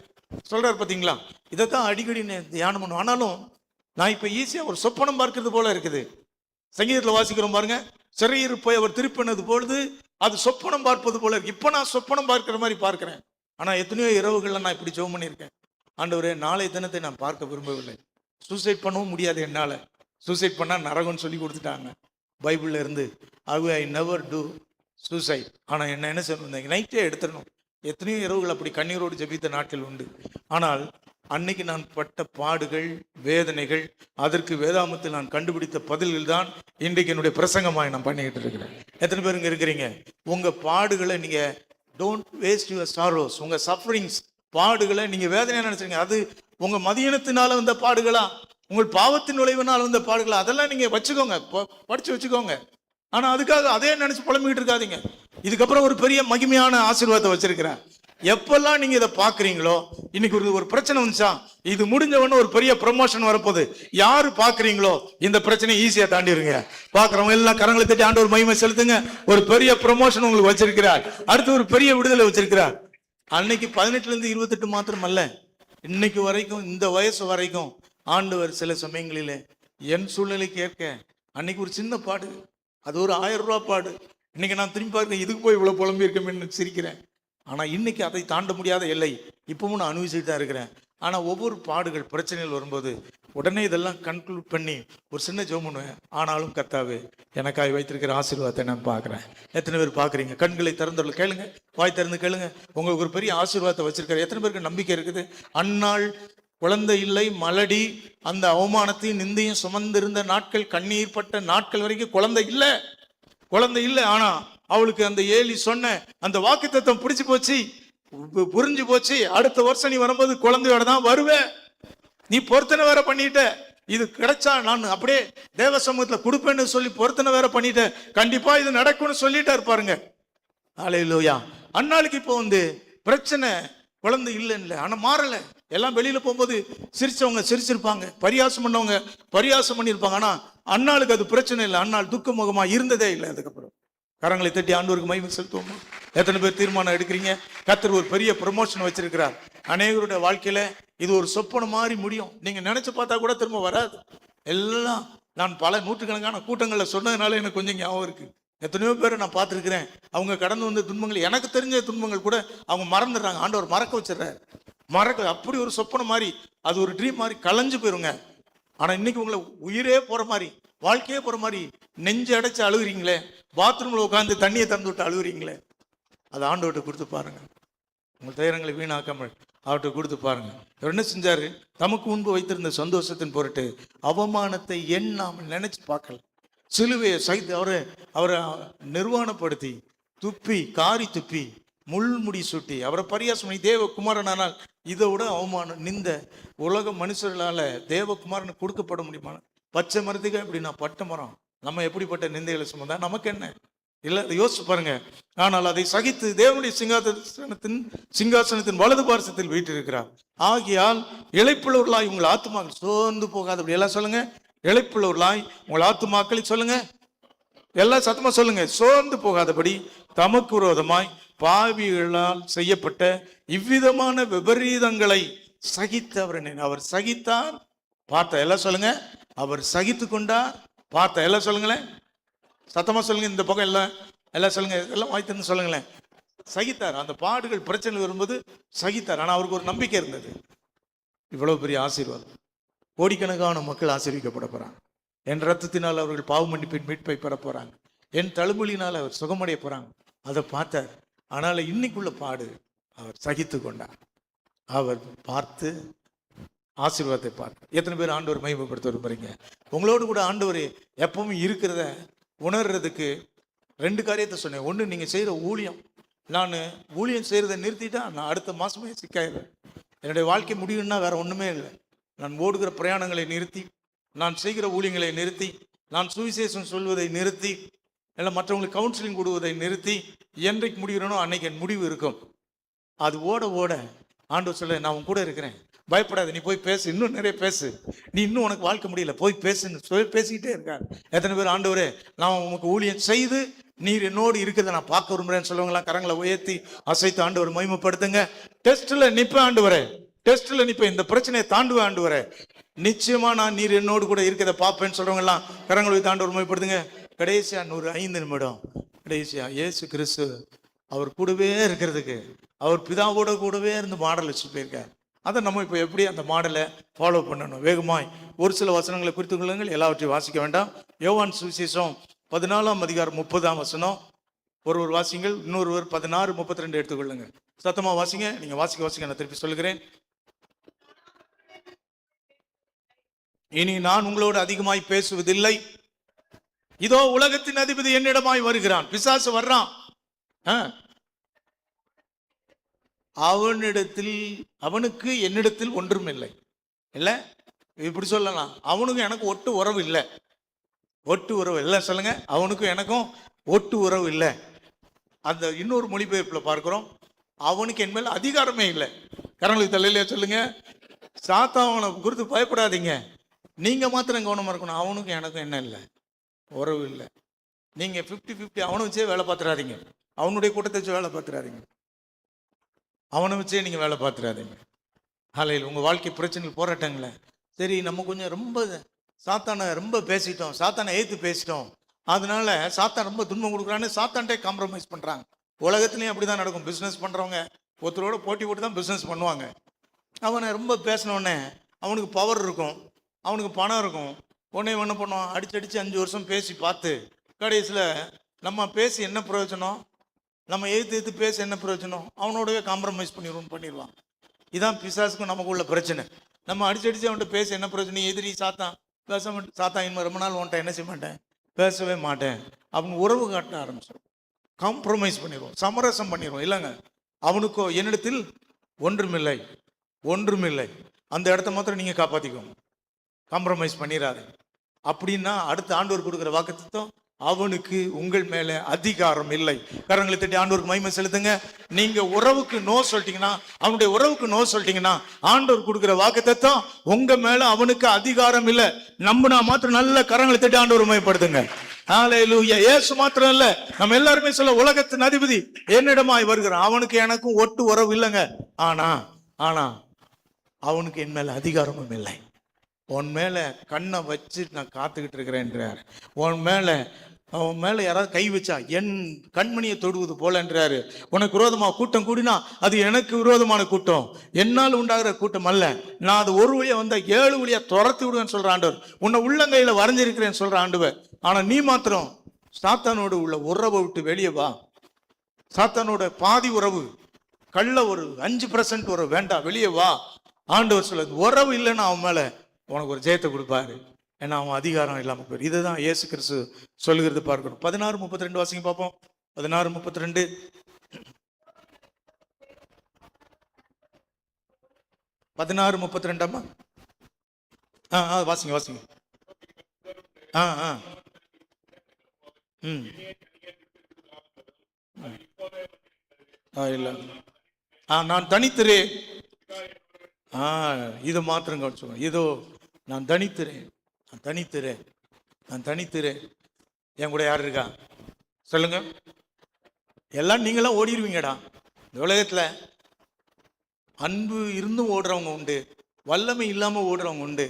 சொல்றாரு. பார்த்தீங்களா? இதைத்தான் அடிக்கடி தியானம் பண்ணுவோம். ஆனாலும் நான் இப்ப ஈஸியா ஒரு சொப்பனம் பார்க்கிறது போல இருக்குது. சங்கீதத்துல வாசிக்கிறோம் பாருங்க, சிறையில் போய் அவர் திருப்பினது பொழுது அது சொப்பனம் பார்ப்பது போல இருக்கு. இப்ப நான் சொப்பனம் பார்க்கிற மாதிரி பார்க்கிறேன். ஆனா எத்தனையோ இரவுகள்ல நான் இப்படி ஜெபம் பண்ணியிருக்கேன். ஆண்டவரே, நாளைய தினத்தை நான் பார்க்க விரும்பவில்லை. சூசைட் பண்ணவும் முடியாது என்னால. சூசைட் பண்ணா நரகம்னு சொல்லி கொடுத்துட்டாங்க பைபிள்ல இருந்து. I never do suicide. ஆனா என்ன சொல்லுங்க, நைட்டே எடுத்துடணும். எத்தனையோ இரவுகள் அப்படி கண்ணீரோடு ஜெபித்த நாட்கள் உண்டு. ஆனால் அன்னைக்கு நான் பட்ட பாடுகள், வேதனைகள், அதற்கு வேதாமத்தில் நான் கண்டுபிடித்த பதில்கள் தான் இன்றைக்கு என்னுடைய பிரசங்கமாக நான் பண்ணிக்கிட்டு இருக்கிறேன். எத்தனை பேருங்க இருக்கிறீங்க? உங்க பாடுகளை நீங்க டோன்ட் வேஸ்ட் யுவர் சாரோஸ், உங்க சஃபரிங்ஸ், பாடுகளை நீங்க வேதனையா நினைச்சீங்க. அது உங்க மதியனத்தினால வந்த பாடுகளா, உங்கள் பாவத்தின் நுழைவினால் வந்த பாடுகளா, அதெல்லாம் நீங்க வச்சுக்கோங்க, படிச்சு வச்சுக்கோங்க. ஆனா அதுக்காக அதே நினைச்சு புலம்பிக்கிட்டு இருக்காதீங்க. இதுக்கப்புறம் ஒரு பெரிய மகிமையான ஆசீர்வாதத்தை வச்சிருக்கிறேன். எப்பெல்லாம் நீங்க இதை பாக்குறீங்களோ, இன்னைக்கு ஒரு பிரச்சனை வந்துச்சா, இது முடிஞ்ச உடனே ஒரு பெரிய ப்ரமோஷன் வரப்போகுது. யாரு பாக்குறீங்களோ இந்த பிரச்சனை ஈஸியா தாண்டிடுங்க. பாக்குறவங்க எல்லாம் கரங்களை தட்டி ஆண்டவர் மகிமை செலுத்துங்க. ஒரு பெரிய ப்ரமோஷன் உங்களுக்கு வச்சிருக்கிறார். அடுத்து ஒரு பெரிய விடுதலை வச்சிருக்கிறார். அன்னைக்கு 18ல இருந்து 28 மாத்திரம் அல்ல, இன்னைக்கு வரைக்கும், இந்த வயசு வரைக்கும் ஆண்டவர் சில சமயங்களிலே என் சூழ்நிலைக்கு ஏற்க, அன்னைக்கு ஒரு சின்ன பாடு, அது ஒரு 1000 ரூபாய் பாடு. இன்னைக்கு நான் திரும்பி பார்க்கிறேன், இதுக்கு போய் இவ்வளவு புலம்பி இருக்கேன்னு சிரிக்கிறேன். ஆனா இன்னைக்கு அதை தாண்ட முடியாத எல்லை இப்பவும் நான் அனுபவிச்சுட்டு தான் இருக்கிறேன். ஆனா ஒவ்வொரு பாடுகள், பிரச்சனைகள் வரும்போது உடனே இதெல்லாம் கன்க்ளூட் பண்ணி ஒரு சின்ன ஜெபம் பண்ணுவேன். ஆனாலும் கர்த்தாவே எனக்காய் வைத்திருக்கிற ஆசீர்வாதத்தை நான் பார்க்குறேன். எத்தனை பேர் பார்க்குறீங்க? கண்களை திறந்துள்ள கேளுங்க, வாய் திறந்து கேளுங்க. உங்களுக்கு ஒரு பெரிய ஆசீர்வாதத்தை வச்சிருக்காரு. எத்தனை பேருக்கு நம்பிக்கை இருக்குது? அன்னாள் குழந்தை இல்லை, மலடி, அந்த அவமானத்தையும் நிந்தையும் சுமந்திருந்த நாட்கள், கண்ணீர் பட்ட நாட்கள் வரைக்கும் குழந்தை இல்லை. ஆனா அவளுக்கு அந்த ஏலி சொன்ன அந்த வாக்குத்தத்தம் பிடிச்சு போச்சு, புரிஞ்சு போச்சு. அடுத்த வருஷம் நீ வரும்போது குழந்தையோட தான் வருவேன். நீ பொருத்தனை வேற பண்ணிட்ட, இது கிடைச்சா நான் அப்படியே தேவ சமூகத்துல கொடுப்பேன்னு சொல்லி பொருத்தனை வேற பண்ணிட்ட, கண்டிப்பா இது நடக்கும்னு சொல்லிட்டா இருப்பாருங்க. அல்லேலூயா. அன்னாளுக்கு இப்போ பிரச்சனை குழந்தை இல்லைன்னு, ஆனா மாறல. எல்லாம் வெளியில போகும்போது சிரிச்சவங்க சிரிச்சிருப்பாங்க, பரியாசம் பண்ணவங்க பரியாசம் பண்ணியிருப்பாங்க. ஆனா அன்னாளுக்கு அது பிரச்சனை இல்லை. அன்னாள் துக்க முகமா இருந்ததே இல்லை. அதுக்கப்புறம் கரங்களை தட்டி ஆண்டவருக்கு மகிமை செலுத்துவோமா? எத்தனை பேர் தீர்மானம் எடுக்கிறீங்க? கர்த்தர் ஒரு பெரிய ப்ரமோஷன் வச்சிருக்கிறார். அநேகருடைய வாழ்க்கையில இது ஒரு சொப்பனம் மாதிரி முடியும். நீங்க நினைச்சு பார்த்தா கூட திரும்ப வராது. எல்லாம் நான் பல நூற்றுக்கணக்கான கூட்டங்களில் சொன்னதுனால எனக்கு கொஞ்சம் ஞாபகம் இருக்கு. எத்தனையோ பேரை நான் பார்த்துருக்கிறேன். அவங்க கடந்து வந்த துன்பங்கள், எனக்கு தெரிஞ்ச துன்பங்கள் கூட அவங்க மறந்துடுறாங்க. ஆண்டவர் மறக்க வச்சிடறாரு. அப்படி ஒரு சொப்பனம் மாதிரி, அது ஒரு ட்ரீம் மாதிரி கலைஞ்சு போயிருங்க. ஆனா இன்னைக்கு உங்களை உயிரே போற மாதிரி, வாழ்க்கையே போற மாதிரி நெஞ்சு அடைச்சு அழுகுறீங்களே, பாத்ரூம்ல உட்காந்து தண்ணியை திறந்து விட்டு அழுகுறீங்களே, அது ஆண்டவர்கிட்ட கொடுத்து பாருங்க. உங்கள் துயரங்களை வீணாக்காமல் அவர்கிட்ட கொடுத்து பாருங்க. அவர் என்ன செஞ்சாரு? தமக்கு முன்பு வைத்திருந்த சந்தோஷத்தின் பொருட்டு அவமானத்தை எண்ணாமல் நினைச்சு பார்க்கல. சிலுவையை சகித்து அவரை நிர்வாணப்படுத்தி காரி துப்பி முள்முடி சுட்டி அவரை பரியாசம் பண்ணி தேவகுமாரனால் இதை விட அவமானம் நிந்த உலக மனுஷர்களால தேவகுமாரனுக்கு கொடுக்கப்பட முடியுமா? பச்சை மரத்துக்கு எப்படின்னா பட்ட மரம் நம்ம எப்படிப்பட்ட நிந்தைகளை சுமந்தா நமக்கு என்ன இல்லை? அதை யோசிச்சு பாருங்க. ஆனால் அதை சகித்து தேவனுடைய சிங்காசனத்தின் வலது பார்சத்தில் வீட்டிருக்கிறார். ஆகியால் இளைப்புள்ளவர்களாய் உங்கள் ஆத்துமாக்கள் சோர்ந்து போகாது. அப்படி எல்லாம் சொல்லுங்க. இளைப்புள்ளவர்களாய் உங்கள் ஆத்துமாக்களை சொல்லுங்க, எல்லாம் சத்தமா சொல்லுங்க. சோர்ந்து போகாதபடி தமக்கு விரோதமாய் பாவிகளால் செய்யப்பட்ட இவ்விதமான விபரீதங்களை சகித்து அவர் சகித்தார். பார்த்த எல்லாம் சொல்லுங்க. அவர் சகித்து கொண்டார். பார்த்த எல்லாம் சொல்லுங்களேன், சத்தமா சொல்லுங்க. இந்த பக்கம் எல்லாம் சொல்லுங்க, எல்லாம் வாய்த்துன்னு சொல்லுங்களேன். சகித்தார். அந்த பாடுகள் பிரச்சனை வரும்போது சகித்தார். ஆனா அவருக்கு ஒரு நம்பிக்கை இருந்தது. இவ்வளவு பெரிய ஆசீர்வாதம், கோடிக்கணக்கான மக்கள் ஆசீர்விக்கப்பட போறாங்க. என் ரத்தத்தினால் அவர்கள் பாவ மன்னிப்பின் மீட்பை பெற போறாங்க. என் தழுமொழியினால் அவர் சுகமடைய போறாங்க. அதை பார்த்தார். ஆனால் இன்னைக்குள்ள பாடு அவர் சகித்து கொண்டார். அவர் பார்த்து ஆசீர்வாதத்தை பார்த்தார். எத்தனை பேர் ஆண்டவர் மகிமைப்படுத்த விரும்புறீங்க? உங்களோடு கூட ஆண்டவர் எப்பவும் இருக்கிறத உணர்றதுக்கு ரெண்டு காரியத்தை சொன்னேன். ஒன்று, நீங்கள் செய்கிற ஊழியம். நான் ஊழியம் செய்கிறத நிறுத்திட்டா நான் அடுத்த மாதமே சிக்காயிடுவேன். என்னுடைய வாழ்க்கை முடியும்னா வேற ஒன்றுமே இல்லை. நான் ஓடுகிற பிரயாணங்களை நிறுத்தி, நான் செய்கிற ஊழியங்களை நிறுத்தி, நான் சுவிசேஷம் சொல்வதை நிறுத்தி, இல்லை மற்றவங்களுக்கு கவுன்சிலிங் கொடுவதை நிறுத்தி, என்றைக்கு முடிகிறனோ அன்னைக்கு என் முடிவு இருக்கும். அது ஓட ஓட ஆண்டவர் சொல்ல, நான் உன் கூட இருக்கிறேன், பயப்படாத, நீ போய் பேசு, இன்னும் நிறைய பேசு, நீ இன்னும் உனக்கு வாழ்க்கை முடியல, போய் பேசுன்னு சொல்லி பேசிக்கிட்டே இருக்கார். எத்தனை பேர் ஆண்டவரே நான் உனக்கு ஊழியம் செய்து நீர் என்னோடு இருக்கிறத நான் பார்க்க விரும்புறேன்னு சொல்லுவாங்களா? கரங்களை உயர்த்தி அசைத்து ஆண்டவர் மகிமைப்படுத்துங்க. டெஸ்ட்ல நிப்ப ஆண்டவரே, டெஸ்ட்ல நிப்ப, இந்த பிரச்சனையை தாண்டுவேன் ஆண்டவரே, நிச்சயமா நான் நீர் என்னோடு கூட இருக்கிறத பார்ப்பேன்னு சொல்றவங்கலாம் கரங்களை உயர்த்தி ஆண்டவர் மகிமைப்படுத்துங்க. கடைசியா 5 நிமிடம் கடைசியா இயேசு கிறிஸ்து அவர் கூடவே இருக்கிறதுக்கு அவர் பிதாவோட கூடவே இருந்து மாடல் வச்சு போயிருக்கார். அதை நம்ம இப்போ எப்படி அந்த மாடலை ஃபாலோ பண்ணணும்? வேகமாய் ஒரு சில வசனங்களை குறித்து கொள்ளுங்கள், எல்லாவற்றையும் வாசிக்க வேண்டாம். யோவான் சுவிசேஷம் 14:30 ஒருவர் வாசிங்கள், இன்னொருவர் 16:32 எடுத்துக்கொள்ளுங்க. சத்தமா வாசிங்க. நீங்க வாசிக்க நான் திருப்பி சொல்லுகிறேன். இனி நான் உங்களோடு அதிகமாய் பேசுவதில்லை, இதோ உலகத்தின் அதிபதி என்னிடமாய் வருகிறான். பிசாசு வர்றான். அவனுக்கு என்னிடத்தில் ஒன்றும் இல்லை. இல்ல இப்படி சொல்லலாம், அவனுக்கும் எனக்கு ஒட்டு உறவு இல்லை. சொல்லுங்க, அவனுக்கும் எனக்கும் ஒட்டு உறவு இல்லை. அந்த இன்னொரு மொழிபெயர்ப்புல பார்க்கிறோம், அவனுக்கு என் மேல அதிகாரமே இல்லை. கரங்களுக்கு தலையில சொல்லுங்க, சாத்தானை குறித்து பயப்படாதீங்க, நீங்க மாத்திரம் கவனமா இருக்கணும். அவனுக்கும் எனக்கும் என்ன இல்லை, உறவு இல்லை. நீங்க 50-50 அவனை வச்சே வேலை பார்த்துறாதீங்க, அவனுடைய கூட்டத்தை வச்சு வேலை பார்த்துறாதீங்க, அவனை வச்சே நீங்க வேலை பார்த்துறாதீங்க. ஹல்லேலூயா. உங்க வாழ்க்கை பிரச்சனைகள் போராட்டங்கள, சரி நம்ம கொஞ்சம் ரொம்ப சாத்தானை ரொம்ப பேசிட்டோம், சாத்தானை ஏத்து பேசிட்டோம், அதனால சாத்தான் ரொம்ப துன்பம் கொடுக்குறான்னு சாத்தான்ட்டே காம்ப்ரமைஸ் பண்றாங்க. உலகத்துலயும் அப்படிதான் நடக்கும். பிசினஸ் பண்றவங்க ஒருத்தரோட போட்டி போட்டு தான் பிசினஸ் பண்ணுவாங்க. அவனை ரொம்ப பேசினோடனே அவனுக்கு பவர் இருக்கும், அவனுக்கு பணம் இருக்கும். உடனே என்ன பண்ணுவான், அடிச்சு 5 வருஷம் பேசி பார்த்து கடைசியில் நம்ம பேசி என்ன பிரயோஜனம், நம்ம எதிர்த்து பேசி என்ன பிரயோஜனம், அவனோடவே காம்ப்ரமைஸ் பண்ணிடுவான். இதான் பிசாசுக்கும் நமக்கு உள்ள பிரச்சனை. நம்ம அடிச்சு அவன்கிட்ட பேச என்ன பிரயோஜனம், எதிரி சாத்தான் பேச மாட்டேன், சாத்தான் இனிமேல் ரொம்ப நாள் உன்ட்ட என்ன செய்ய மாட்டேன், பேசவே மாட்டேன் அப்படின்னு உறவு காட்ட ஆரம்பிச்சிடும். காம்ப்ரமைஸ் பண்ணிடுவோம், சமரசம் பண்ணிடுவோம். இல்லைங்க, அவனுக்கோ என்னிடத்தில் ஒன்றுமில்லை, அந்த இடத்த மாத்திரம் நீங்கள் காப்பாற்றிக்கோங்க, காம்ப்ரமைஸ் பண்ணிடாது. அப்படின்னா அடுத்த ஆண்டவர் கொடுக்குற வாக்குத்தத்தம், அவனுக்கு உங்கள் மேலே அதிகாரம் இல்லை. கரங்களை தட்டி ஆண்டவருக்கு மகிமை செலுத்துங்க. நீங்க உறவுக்கு நோ சொல்லிட்டீங்கன்னா, அவனுடைய உறவுக்கு நோ சொல்லிட்டீங்கன்னா, ஆண்டவர் கொடுக்குற வாக்குத்தத்தம் உங்க மேல அவனுக்கு அதிகாரம் இல்லை. நம்பினா மாத்திரம் நல்ல கரங்களை தட்டி ஆண்டவர் மகிமைப்படுத்துங்க. ஹல்லேலூயா. இயேசு மாத்திரம் இல்ல, நம்ம எல்லாருமே சொல்ல, உலகத்தின் அதிபதி என்னிடமாய் வருகிறான், அவனுக்கு எனக்கும் ஒட்டு உறவு இல்லைங்க. ஆனா அவனுக்கு என் மேல அதிகாரமும் இல்லை. உன் மேல கண்ணை வச்சு நான் காத்துக்கிட்டு இருக்கிறேன்றார். அவன் மேல யாராவது கை வச்சா என் கண்மணியை தொடுவது போலன்றாரு. உனக்கு விரோதமாக கூட்டம் கூடினா அது எனக்கு விரோதமான கூட்டம், என்னால் உண்டாகிற கூட்டம் அல்ல. நான் அது ஒரு வழியா வந்தா 7 வழியா துரத்தி விடுவேன்னு சொல்ற ஆண்டவர். உன்னை உள்ளங்கையில வரைஞ்சிருக்கிறேன்னு சொல்ற ஆண்டவர். ஆனா நீ மாத்திரம் சாத்தானோடு உள்ள உறவை விட்டு வெளியே வா. சாத்தானோட பாதி உறவு, கள்ள ஒரு 5% உறவு வேண்டாம், வெளியே வா. ஆண்டவர் சொல்லுது, உறவு இல்லைன்னா அவன் மேல உனக்கு ஒரு ஜெயத்தை கொடுப்பாரு. ஏன்னா அவன் அதிகாரம் இல்லாமல் போயிரு. இதுதான் இயேசு கிறிஸ்து சொல்லுகிறது பார்க்கணும். 16:32 வாசிங்க பார்ப்போம். 16:32. 16:32 வாசிங்க. இல்ல, நான் தனித்திரேன். இது மாத்திரம் கவனிச்சுக்கோ. இதோ நான் தனித்திரேன். என் கூட யார் இருக்கா சொல்லுங்க. எல்லாம் நீங்களாம் ஓடிடுவீங்கடா. இந்த உலகத்துல அன்பு இருந்தும் ஓடுறவங்க உண்டு, வல்லமை இல்லாம ஓடுறவங்க உண்டு.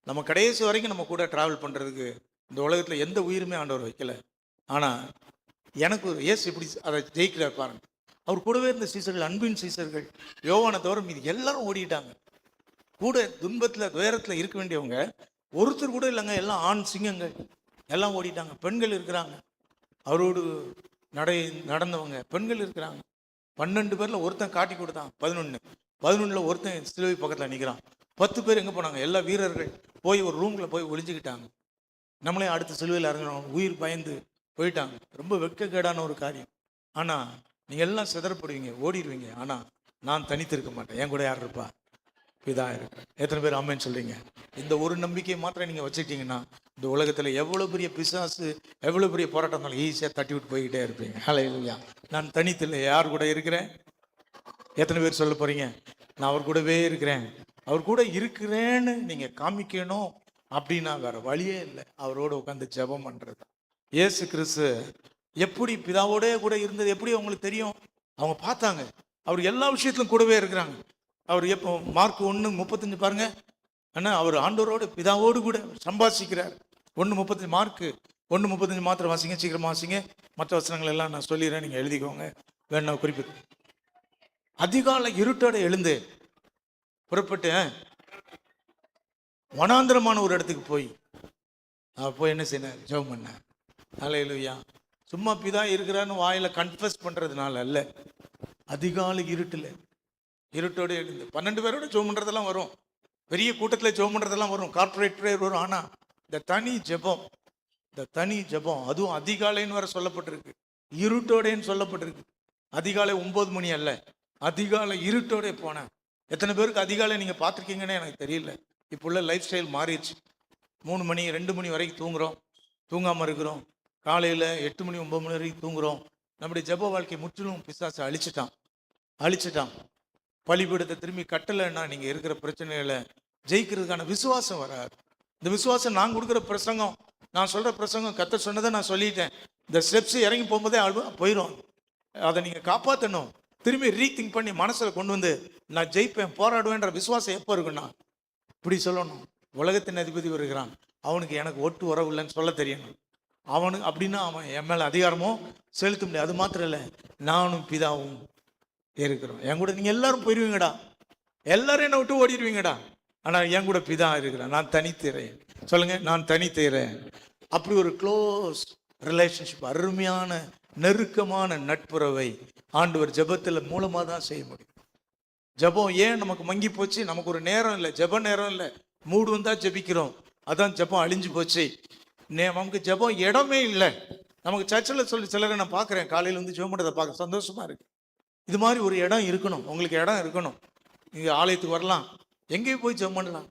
நம்ம கடைசி வரைக்கும் நம்ம கூட டிராவல் பண்றதுக்கு இந்த உலகத்துல எந்த உயிருமே ஆண்டவர் வைக்கல. ஆனா எனக்கு இயேசு எப்படி அதை ஜெயிக்கிறார் பாருங்க. அவர் கூடவே இருந்த சீசர்கள், அன்பின் சீசர்கள், யோவானை தவிர மீது எல்லாரும் ஓடிட்டாங்க. கூட துன்பத்துல துயரத்துல இருக்க வேண்டியவங்க ஒருத்தர் கூட இல்லைங்க. எல்லாம் ஆண் சிங்கங்கள், எல்லாம் ஓடிட்டாங்க. பெண்கள் இருக்கிறாங்க, அவரோடு நடந்தவங்க பெண்கள் இருக்கிறாங்க. 12 பேர்ல ஒருத்தன் காட்டி கொடுத்தான். 11 ஒருத்தன் சிலுவை பக்கத்துல நிற்கிறான். 10 பேர் எங்க போனாங்க? எல்லா வீரர்கள் போய் ஒரு ரூம்ல போய் ஒளிஞ்சுக்கிட்டாங்க. நம்மளே அடுத்த சிலுவையில் இறங்கணும், உயிர் பயந்து போயிட்டாங்க. ரொம்ப வெட்கக்கேடான ஒரு காரியம். ஆனா நீங்க எல்லாம் சிதறப்படுவீங்க, ஓடிடுவீங்க. ஆனா நான் தனித்திருக்க மாட்டேன், என் கூட யார் இருப்பா? பிதா இருக்கு. எத்தனை பேர் ஆமென் சொல்றீங்க? இந்த ஒரு நம்பிக்கையை மாத்திரம் நீங்க வச்சுக்கிட்டீங்கன்னா, இந்த உலகத்துல எவ்வளவு பெரிய பிசாசு, எவ்வளவு பெரிய போராட்டம் இருந்தாலும் ஈஸியா தட்டி விட்டு போய்கிட்டே இருப்பீங்க. ஹல்லேலூயா. நான் தனித்தில்லை, யார் கூட இருக்கிறேன்? எத்தனை பேர் சொல்ல போறீங்க? நான் அவர் கூடவே இருக்கிறேன். அவர் கூட இருக்கிறேன்னு நீங்க காமிக்கணும் அப்படின்னா வேற வழியே இல்லை. அவரோட உட்காந்து ஜெபம் பண்றது. இயேசு கிறிஸ்து எப்படி பிதாவோட கூட இருந்தது எப்படி அவங்களுக்கு தெரியும்? அவங்க பார்த்தாங்க. அவர் எல்லா விஷயத்திலும் கூடவே இருக்கிறாங்க. அவர் எப்போ மார்க் 1:35 பாருங்க. ஆனால் அவர் ஆண்டவரோடு பிதாவோடு கூட சம்பாஷிக்கிறார். 1:35 மார்க் 1:35 மாத்திரம் வாசிங்க, சீக்கிரமா வாசிங்க. மற்ற வசனங்கள் எல்லாம் நான் சொல்லிடுறேன், நீங்க எழுதிக்கோங்க, வேணா குறிப்பிட்டு. அதிகாலை இருட்டோட எழுந்து புறப்பட்டு வனாந்திரமான ஒரு இடத்துக்கு போய் என்ன செய்ய ஜெபம் பண்ண. ஹல்லேலூயா. சும்மா பிதா இருக்கிறான்னு வாயில கன்ஃபஸ் பண்றதுனால அல்ல. அதிகாலை இருட்டோட எழுந்து 12 பேரோட ஜெபம் பண்றதெல்லாம் வரும், பெரிய கூட்டத்தில் ஜெபம் பண்றதெல்லாம் வரும், கார்பரேட் ப்ரேயர் வரும். ஆனா இந்த தனி ஜெபம் அதுவும் அதிகாலைன்னு வர சொல்லப்பட்டிருக்கு, இருட்டோடேன்னு சொல்லப்பட்டிருக்கு. அதிகாலை 9 மணி அல்ல, அதிகாலை இருட்டோட போனேன். எத்தனை பேருக்கு அதிகாலை நீங்க பார்த்துருக்கீங்கன்னு எனக்கு தெரியல. இப்போ உள்ள லைஃப் ஸ்டைல் மாறிடுச்சு. 3 மணி 2 மணி வரைக்கும் தூங்குறோம், தூங்காம இருக்கிறோம். காலையில 8 மணி 9 மணி வரைக்கும் தூங்குறோம். நம்முடைய ஜெப வாழ்க்கை முற்றிலும் பிசாசு அழிச்சிட்டான். பலிபீடத்தை திரும்பி கட்டலைன்னா நீங்க இருக்கிற பிரச்சனைகளை ஜெயிக்கிறதுக்கான விசுவாசம் வராது. இந்த விசுவாசம் நான் கொடுக்குற பிரசங்கம், நான் சொல்ற பிரசங்கம், கர்த்தர் சொன்னதை நான் சொல்லிட்டேன். இந்த ஸ்டெப்ஸ் இறங்கி போகும்போதே போயிடும். அதை நீங்க காப்பாற்றணும். திரும்பி ரீதிங்க் பண்ணி மனசுல கொண்டு வந்து நான் ஜெயிப்பேன், போராடுவேன்ற விசுவாசம் எப்போ இருக்குன்னா இப்படி சொல்லணும். உலகத்தின் அதிபதி வருகிறான், அவனுக்கு எனக்கு ஒட்டு உறவு இல்லைன்னு சொல்ல தெரியணும். அவனுக்கு அப்படின்னா அவன் என் மேல அதிகாரமும் செலுத்த முடியாது. அது மாத்திரம் இல்லை, நானும் பிதாவும் இருக்கிறோம். என் கூட நீங்க எல்லாரும் போயிடுவீங்கடா, எல்லாரும் என்னை விட்டு ஓடிடுவீங்கடா. ஆனால் என் கூட பிதா இருக்கிறேன், நான் தனித்தேறேன். சொல்லுங்க, நான் தனித்தேறேன். அப்படி ஒரு க்ளோஸ் ரிலேஷன்ஷிப், அருமையான நெருக்கமான நட்புறவை ஆண்டவர் ஜெபத்தில் மூலமாக தான் செய்ய முடியும். ஜெபம் ஏன் நமக்கு மங்கி போச்சு? நமக்கு ஒரு நேரம் இல்லை, ஜெப நேரம் இல்லை, மூடு வந்தால் ஜெபிக்கிறோம், அதான் ஜெபம் அழிஞ்சு போச்சு. நமக்கு ஜெபம் இடமே இல்லை. நமக்கு சர்ச்சில் சொல்லி சிலரை நான் பார்க்குறேன், காலையில் வந்து ஜெபம் பண்ணுறதை பார்க்க சந்தோஷமாக இருக்கு. இது மாதிரி ஒரு இடம் இருக்கணும், உங்களுக்கு இடம் இருக்கணும். நீங்கள் ஆலயத்துக்கு வரலாம், எங்கேயும் போய் ஜெபம் பண்ணலாம்.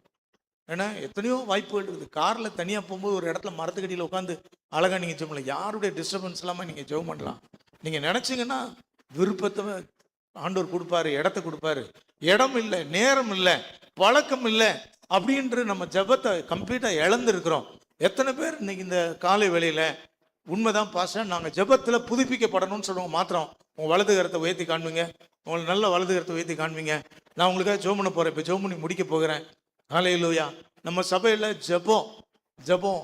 ஏன்னா எத்தனையோ வாய்ப்புகள் இருக்குது. காரில் தனியாக போகும்போது ஒரு இடத்துல மரத்துக்கடியில் உட்காந்து அழகாக நீங்கள் ஜெபம் பண்ணலாம், யாருடைய டிஸ்டர்பன்ஸ் இல்லாமல் நீங்கள் ஜெபம் பண்ணலாம். நீங்கள் நினச்சிங்கன்னா விருப்பத்தை ஆண்டவர் கொடுப்பாரு, இடத்த கொடுப்பாரு. இடம் இல்லை, நேரம் இல்லை, பழக்கம் இல்லை அப்படின்ற நம்ம ஜெபத்தை கம்ப்ளீட்டாக இழந்துருக்கிறோம். எத்தனை பேர் இன்னைக்கு இந்த காலை வேளையில் உண்மைதான் பாச, நாங்கள் ஜெபத்தில் புதுப்பிக்கப்படணும்னு சொல்லுவோம். மாத்திரம் உங்கள் வலது கரத்தை உயர்த்தி காண்பீங்க, உங்களுக்கு நல்ல வலது கரத்தை உயர்த்தி காண்பீங்க. நான் உங்களுக்காக ஜெபம் பண்ண போகிறேன், இப்போ ஜெபம் பண்ணி முடிக்க போகிறேன். ஹல்லேலூயா. நம்ம சபையில் ஜெபம்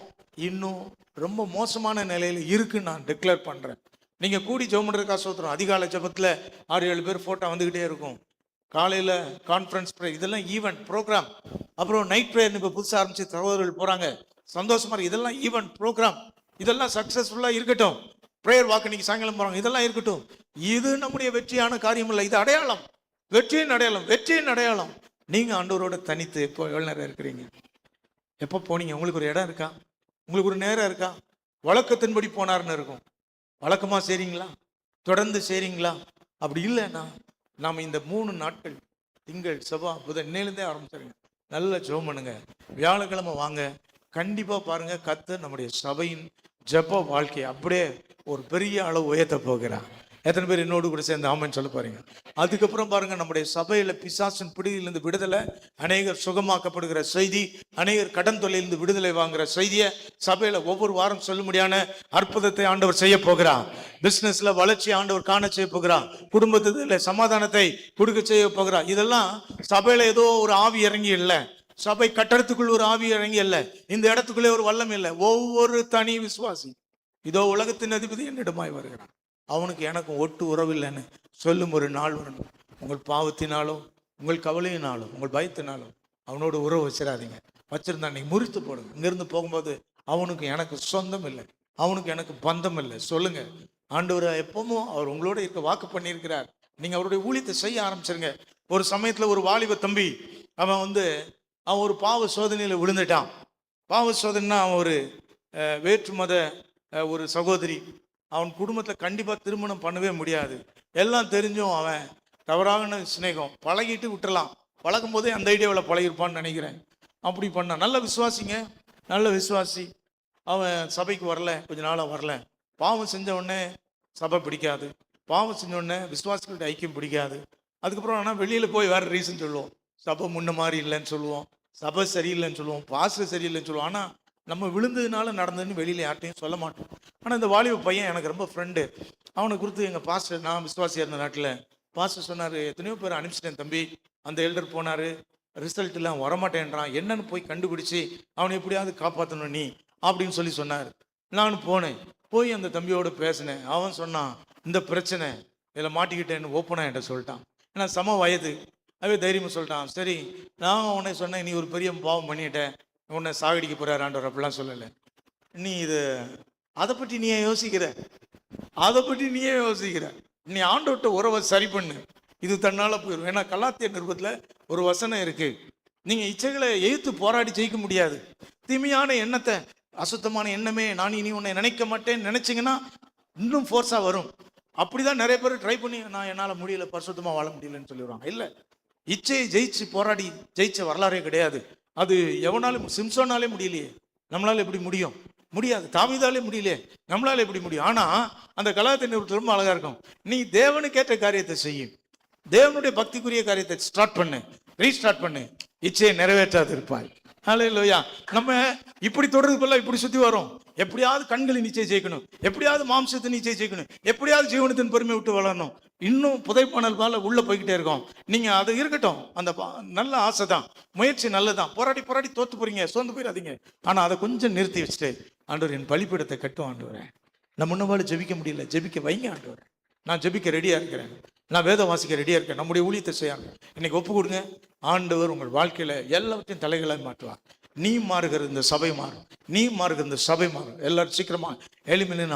இன்னும் ரொம்ப மோசமான நிலையில் இருக்குன்னு நான் டிக்ளேர் பண்ணுறேன். நீங்கள் கூடி ஜெபம் பண்ணுறதுக்காக சோத்திரம். அதிகாலை ஜெபத்தில் 6-7 பேர் ஃபோட்டோ வந்துக்கிட்டே இருக்கும். காலையில் கான்ஃபரன்ஸ் ப்ரே, இதெல்லாம் ஈவெண்ட் ப்ரோக்ராம். அப்புறம் நைட் ப்ரேயர்னு இப்போ புதுசாக ஆரம்பிச்சு சகோதரர்கள் போகிறாங்க, சந்தோஷமாக இருக்குது. இதெல்லாம் ஈவெண்ட் ப்ரோக்ராம், இதெல்லாம் சக்ஸஸ்ஃபுல்லாக இருக்கட்டும். ப்ரேயர் வாக்கு இன்னைக்கு சாயங்காலம் போகிறாங்க, இதெல்லாம் இருக்கட்டும். இது நம்முடைய வெற்றியான காரியம் இல்லை, இது அடையாளம், வெற்றியின் அடையாளம், வெற்றியின் அடையாளம். நீங்கள் ஆண்டவரோட தனித்து இப்போ எவ்வளோ நேரம் இருக்கிறீங்க? எப்போ போனீங்க? உங்களுக்கு ஒரு இடம் இருக்கா? உங்களுக்கு ஒரு நேரம் இருக்கா? வழக்கத்தின்படி போனார்னு இருக்கும். வழக்கமாக செய்கிறீங்களா? தொடர்ந்து செய்கிறீங்களா? அப்படி இல்லைன்னா நாம் இந்த 3 நாட்கள், திங்கள் செவ்வாய் புதன், இன்னையிலேருந்தே ஆரம்பிச்சிருங்க. நல்ல ஜெபம் பண்ணுங்க. வியாழக்கிழமை வாங்க, கண்டிப்பாக பாருங்கள், கர்த்தர் நம்முடைய சபையின் ஜெப வாழ்க்கையை அப்படியே ஒரு பெரிய அளவு உயர்த்த போகிறார். எத்தனை பேர் என்னோடு கூட சேர்ந்து ஆமென் சொல்ல பாருங்க. அதுக்கப்புறம் பாருங்க, நம்முடைய சபையில பிசாசின் பிடியிலிருந்து விடுதலை, அநேகர் சுகமாக்கப்படுகிற செய்தி, அநேகர் கடன் தொல்லையிலிருந்து விடுதலை வாங்குற செய்தியை சபையில ஒவ்வொரு வாரம் சொல்ல முடியாத அற்புதத்தை ஆண்டவர் செய்ய போகிறார். பிசினஸ்ல வளர்ச்சி ஆண்டவர் காண செய்ய போகிறார். குடும்பத்துல சமாதானத்தை கொடுக்க செய்ய போகிறார். இதெல்லாம் சபையில ஏதோ ஒரு ஆவி இறங்கி இல்லை, சபை கட்டடத்துக்குள் ஒரு ஆவி இறங்கி இல்லை, இந்த இடத்துக்குள்ளே ஒரு வல்லம் இல்லை. ஒவ்வொரு தனி விசுவாசி, இதோ உலகத்தின் அதிபதி என்னிடமாய் வருகிறான், அவனுக்கு எனக்கும் ஒட்டு உறவில்லைன்னு சொல்லும் ஒரு நாள் வரணும். உங்கள் பாவத்தினாலோ, உங்கள் கவலையினாலோ, உங்கள் பயத்தினாலோ அவனோட உறவு வச்சிடாதீங்க. வச்சிருந்தா நீங்கள் முறித்து போடுங்க. இங்கேருந்து போகும்போது அவனுக்கு எனக்கு சொந்தம் இல்லை, அவனுக்கு எனக்கு பந்தம் இல்லை சொல்லுங்க. ஆண்டவர் எப்பவும் அவர் உங்களோட இருக்க வாக்கு பண்ணியிருக்கிறார். நீங்கள் அவருடைய ஊழியத்தை செய்ய ஆரம்பிச்சிருங்க. ஒரு சமயத்தில் ஒரு வாலிப தம்பி, அவன் ஒரு பாவ சோதனையில் விழுந்துட்டான். பாவ சோதனைன்னா அவன் ஒரு வேற்று மத ஒரு சகோதரி, அவன் குடும்பத்தில் கண்டிப்பாக திருமணம் பண்ணவே முடியாது. எல்லாம் தெரிஞ்சும் அவன் தவறான சிநேகம் பழகிட்டு விட்டுறலாம். பழகும் போதே அந்த ஐடியாவில் பழகிருப்பான்னு நினைக்கிறேன். அப்படி பண்ணான். நல்ல விசுவாசிங்க, நல்ல விசுவாசி. அவன் சபைக்கு வரல, கொஞ்ச நாளாக வரல. பாவம் செஞ்ச உடனே சபை பிடிக்காது, பாவம் செஞ்ச உடனே விசுவாசிகளுடைய ஐக்கியம் பிடிக்காது. அதுக்கப்புறம் ஆனால் வெளியில் போய் வேறு ரீசன் சொல்லுவோம். சபை முன்ன மாதிரி இல்லைன்னு சொல்லுவோம், சபை சரியில்லைன்னு சொல்லுவோம், பாஸ்டர் சரியில்லைன்னு சொல்லுவோம். ஆனால் நம்ம விழுந்ததுனால நடந்ததுன்னு வெளியில் யார்ட்டையும் சொல்ல மாட்டோம். ஆனால் இந்த வாலிப பையன் எனக்கு ரொம்ப ஃப்ரெண்டு. அவனை குறித்து எங்கள் பாஸ்டர், நான் விசுவாசியாக இருந்த நாட்டில், பாஸ்டர் சொன்னார், எத்தனையோ பேர் அனுப்பிச்சிட்டேன் தம்பி, அந்த எல்டர் போனார், ரிசல்ட் எல்லாம் வரமாட்டேன்றான், என்னன்னு போய் கண்டுபிடிச்சி அவனை எப்படியாவது காப்பாற்றணும் நீ அப்படின்னு சொல்லி சொன்னார். நான் போனேன், போய் அந்த தம்பியோடு பேசினேன். அவன் சொன்னான், இந்த பிரச்சனை இதில் மாட்டிக்கிட்டேன்னு ஓப்பனாக என்கிட்ட சொல்லிட்டான். ஏன்னா சம வயது, அவே தைரியமாக சொல்லிட்டான். சரி, நான் உன்னை சொன்னேன், நீ ஒரு பெரிய பாவம் பண்ணிட்டேன், உன்னை சாகடிக்க போகிறார் ஆண்டவர், அப்படிலாம் சொல்லலை. நீ அதை பற்றி நீ ஏன் யோசிக்கிற? அதை பற்றி நீ ஏன் யோசிக்கிற? நீ ஆண்டவர்கிட்ட உறவை சரி பண்ணு, இது தன்னால் போயிடும். ஏன்னா கலாத்திய நிருபத்தில் ஒரு வசனம் இருக்குது, நீங்கள் இச்சைகளை எதிர்த்து போராடி ஜெயிக்க முடியாது. தீமையான எண்ணத்தை, அசுத்தமான எண்ணமே நான் இனி உன்னை நினைக்க மாட்டேன்னு நினச்சிங்கன்னா இன்னும் ஃபோர்ஸாக வரும். அப்படி தான் நிறைய பேர் ட்ரை பண்ணி, நான் என்னால் முடியல, பரிசுத்தமாக வாழ முடியலன்னு சொல்லிடுவாங்க. இல்லை, இச்சையை ஜெயிச்சு போராடி ஜெயிச்ச வரலாறே கிடையாது. அது எவனாலும், சிம்சோனாலே முடியலையே, நம்மளால எப்படி முடியும்? முடியாது. தாவீதாலே முடியலையே, நம்மளால எப்படி முடியும்? ஆனால் அந்த கலாத்தின் ரொம்ப அழகாக இருக்கும். நீ தேவனுக்கேற்ற காரியத்தை செய்யும், தேவனுடைய பக்திக்குரிய காரியத்தை ஸ்டார்ட் பண்ணு, ரீஸ்டார்ட் பண்ணு, இச்சையை நிறைவேற்றாது இருப்பாய். ஹல்லேலூயா. நம்ம இப்படி தொடர்றதுக்குள்ள இப்படி சுற்றி வரோம். எப்படியாவது கண்களை நிச்சயம் ஜெயிக்கணும், எப்படியாவது மாம்சத்தை நிச்சயம் ஜெயிக்கணும், எப்படியாவது ஜீவனத்தின் பெருமை விட்டு வளரணும். இன்னும் புதைப்பானல் மேலே உள்ளே போய்கிட்டே இருக்கோம். நீங்கள் அது இருக்கட்டும், அந்த நல்ல ஆசை தான், முயற்சி நல்லதான். போராடி போராடி தோற்று போறீங்க, சோர்ந்து போயிடாதீங்க. ஆனால் அதை கொஞ்சம் நிறுத்தி வச்சுட்டு, ஆண்டவர் என் பலிப்பீடத்தை கட்டும் ஆண்டவரேன், நான் முன்னவாடு ஜெபிக்க முடியல, ஜெபிக்க வைங்க ஆண்டவரேன், நான் ஜெபிக்க ரெடியாக இருக்கிறேன். நான் வேதம் வாசிக்க ரெடியாக இருக்கேன், நம்முடைய ஊழியத்தை செய்யணும். இன்னைக்கு ஒப்பு கொடுங்க. ஆண்டவர் உங்கள் வாழ்க்கையில் எல்லாத்தையும் தலைகளாக மாற்றுவார். நீ மாறுகிற இந்த சபை மாறும், நீ மாறுகிற இந்த சபை மாறும். எல்லாரும் சீக்கிரமா எளிமையான